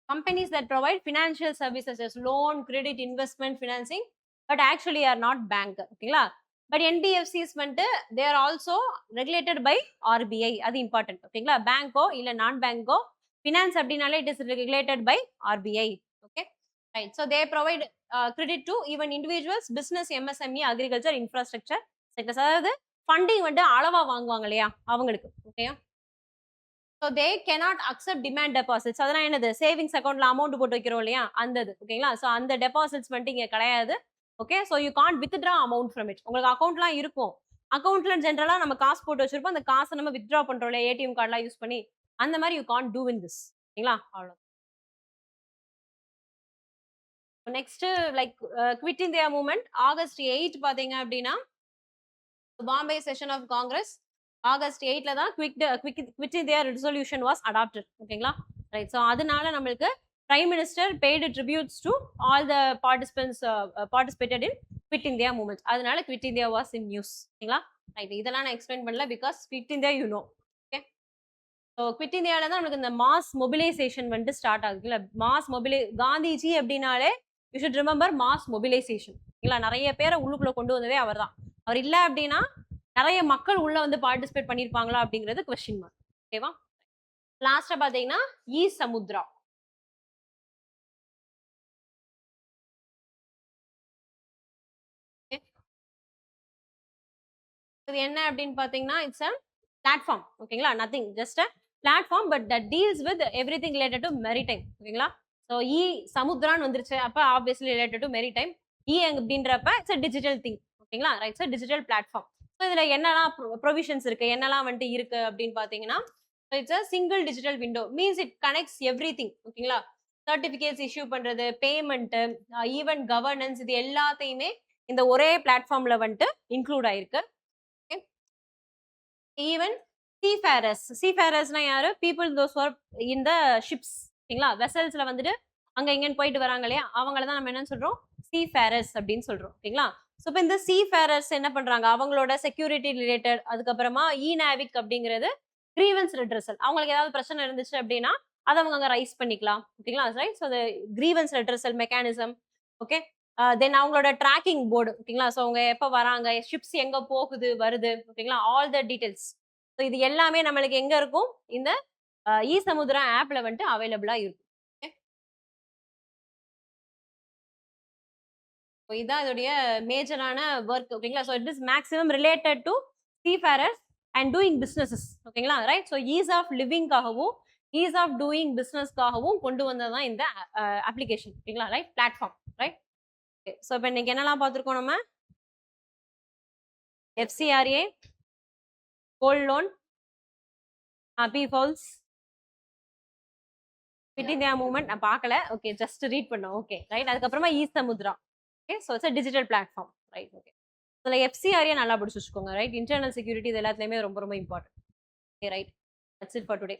Companies that provide financial services as loan, credit, investment, financing, but actually are not bank. ஓகேங்களா? பட் NBFCs வந்துட்டு they are also regulated by RBI. அது important. ஓகேங்களா? பேங்கோ இல்ல நான் பேங்கோ finance அப்படினாலே it is regulated by RBI. Okay? Right. So they provide credit to even individuals, business, MSME, agriculture, infrastructure sectors. அதாவது funding வந்துட்டு அளவா வாங்குவாங்க இல்லையா? அவங்களுக்கு. Okay? So they cannot accept demand deposits. அதெல்லாம் என்னது? சேவிங்ஸ் அக்கௌண்ட்ல அமௌண்ட் போட்டு வைக்கிறோம் இல்லையா? அந்த இது. ஓகேங்களா? ஸோ அந்த டெபாசிட்ஸ் வந்துட்டு இங்க கிடையாது. Okay. So you can't withdraw amount from it. உங்களுக்கு அக்கௌண்ட்லாம் இருக்கும். அக்கௌண்ட்ல ஜென்ரலா நம்ம காசு போட்டு வச்சிருப்போம். அந்த காசை நம்ம வித்ட்ரா பண்றோம் இல்லையா? ஏடிஎம் கார்ட்லாம் யூஸ் பண்ணி. அந்த மாதிரி you can't do in this. ஓகேங்களா? அவ்வளோ. Next like quit India movement August 8 பாத்தீங்க அப்படின்னா Bombay session of Congress August 8ல தான் quit India resolution was adopted. ஓகேங்களா? ரைட். ஸோ அதனால நம்மளுக்கு prime minister paid tributes to all the participants participated in quit India movement. அதனால quit India was in news. ஓகேங்களா? Right. இதெல்லாம் நான் எக்ஸ்பிளைன் பண்ணல because quit India you know. Okay. So quit இந்தியால தான் நம்மளுக்கு இந்த மாஸ் மொபிலைசேஷன் வந்துட்டு ஸ்டார்ட் ஆகுது. இல்ல மாஸ் காந்திஜி அப்படின்னாலே you should remember mass mobilisation. இல்ல நிறைய பேரை உள்ளுக்குள்ள கொண்டு வந்ததே அவர் தான். அவர் இல்ல அப்படின்னா நிறைய மக்கள் உள்ள வந்து பார்ட்டிசிபேட் பண்ணிருப்பாங்களா அப்படிங்கிறது கொஸ்டின் மார்க். ஓகேவா? லாஸ்டா பாத்தீங்கன்னா சமுத்ரா. இது என்ன அப்படின்னு பாத்தீங்கன்னா இட்ஸ் அ பிளாட்ஃபார்ம். ஓகேங்களா? Nothing just a platform but that deals with everything related to maritime. ஓகேங்களா? ஸோ சமுத்ரான்னு வந்துருச்சு. அப்ப ஆப்வியஸ்லி ரிலேட்டட் டு மெரிடைம். அப்படின்றப்ப இட்ஸ் அ டிஜிட்டல் திங். ஓகேங்களா? Right. So digital platform. So இதுல என்னெல்லாம் ப்ரொவிஷன்ஸ் இருக்கு, என்னெல்லாம் வந்துட்டு இருக்கு அப்படின்னு பாத்தீங்கன்னா it's a single digital window. Means it connects every thing. ஓகேங்களா? சர்டிபிகேட்ஸ் இஷ்யூ பண்றது, பேமெண்ட், ஈவன் கவர்னன்ஸ், இது எல்லாத்தையுமே இந்த ஒரே பிளாட்ஃபார்ம்ல வந்துட்டு இன்க்ளூட் ஆயிருக்கு. ஈவன் சீஃபேரர்ஸ்னா யாரு? People those are in the ships. ஓகேங்களா? வெசல்ஸ்ல வந்துட்டு அங்க இங்கன்னு போயிட்டு வராங்க இல்லையா? அவங்கள தான் நம்ம என்ன சொல்றோம்? சீஃபேரர்ஸ் அப்படின்னு சொல்றோம். ஓகேங்களா? ஸோ இப்போ இந்த சீஃபேரர்ஸ் என்ன பண்றாங்க? அவங்களோட செக்யூரிட்டி ரிலேட்டட், அதுக்கப்புறமா நாவிக் அப்படிங்கிறது கிரீவன்ஸ் ரெட்ரஸல். அவங்களுக்கு ஏதாவது பிரச்சனை இருந்துச்சு அப்படின்னா அதை அவங்க அங்க ரைஸ் பண்ணிக்கலாம். ஓகேங்களா? Right. So grievance redressal mechanism. Okay. Then அவங்களோட ட்ராக்கிங் போர்டு. ஓகேங்களா? ஸோ அவங்க எப்போ வராங்க, ஷிப்ஸ் எங்க போகுது வருது. ஓகேங்களா? All the details. ஸோ இது எல்லாமே நம்மளுக்கு எங்க இருக்கும்? இந்த இ சமுத்ரா ஆப்ல வந்துட்டு அவைலபிளா இருக்கும். இதான் இதோடைய மேஜரான ஒர்க். ஓகேங்களா? So it is maximum related to seafarers and doing businesses. ஓகேங்களா? ரைட். ஸோ ஈஸ் ஆஃப் லிவிங்காகவும் ஈஸ் ஆஃப் டூயிங் பிசினஸ்க்காகவும் கொண்டு வந்ததான் இந்த அப்ளிகேஷன். ஓகேங்களா? ரைட். பிளாட்ஃபார்ம். ரைட். ஸோ இப்போ இன்னைக்கு என்னெல்லாம் பார்த்துருக்கோம் நம்ம? FCRA, gold loan, happy falls, fit India movement நான் பார்க்கல. ஓகே, ஜஸ்ட் ரீட் பண்ணோம். Okay, right. அதுக்கப்புறமா e Samudra. Okay, so it's digital platform. Right. Okay, இதில் எஃப்சிஆர்ஏ நல்லா பிடிச்சி வச்சுக்கோங்க. ரைட். இன்டர்னல் செக்யூரிட்டி இது எல்லாத்துலேயுமே ரொம்ப ரொம்ப important. Okay, right. That's it for today.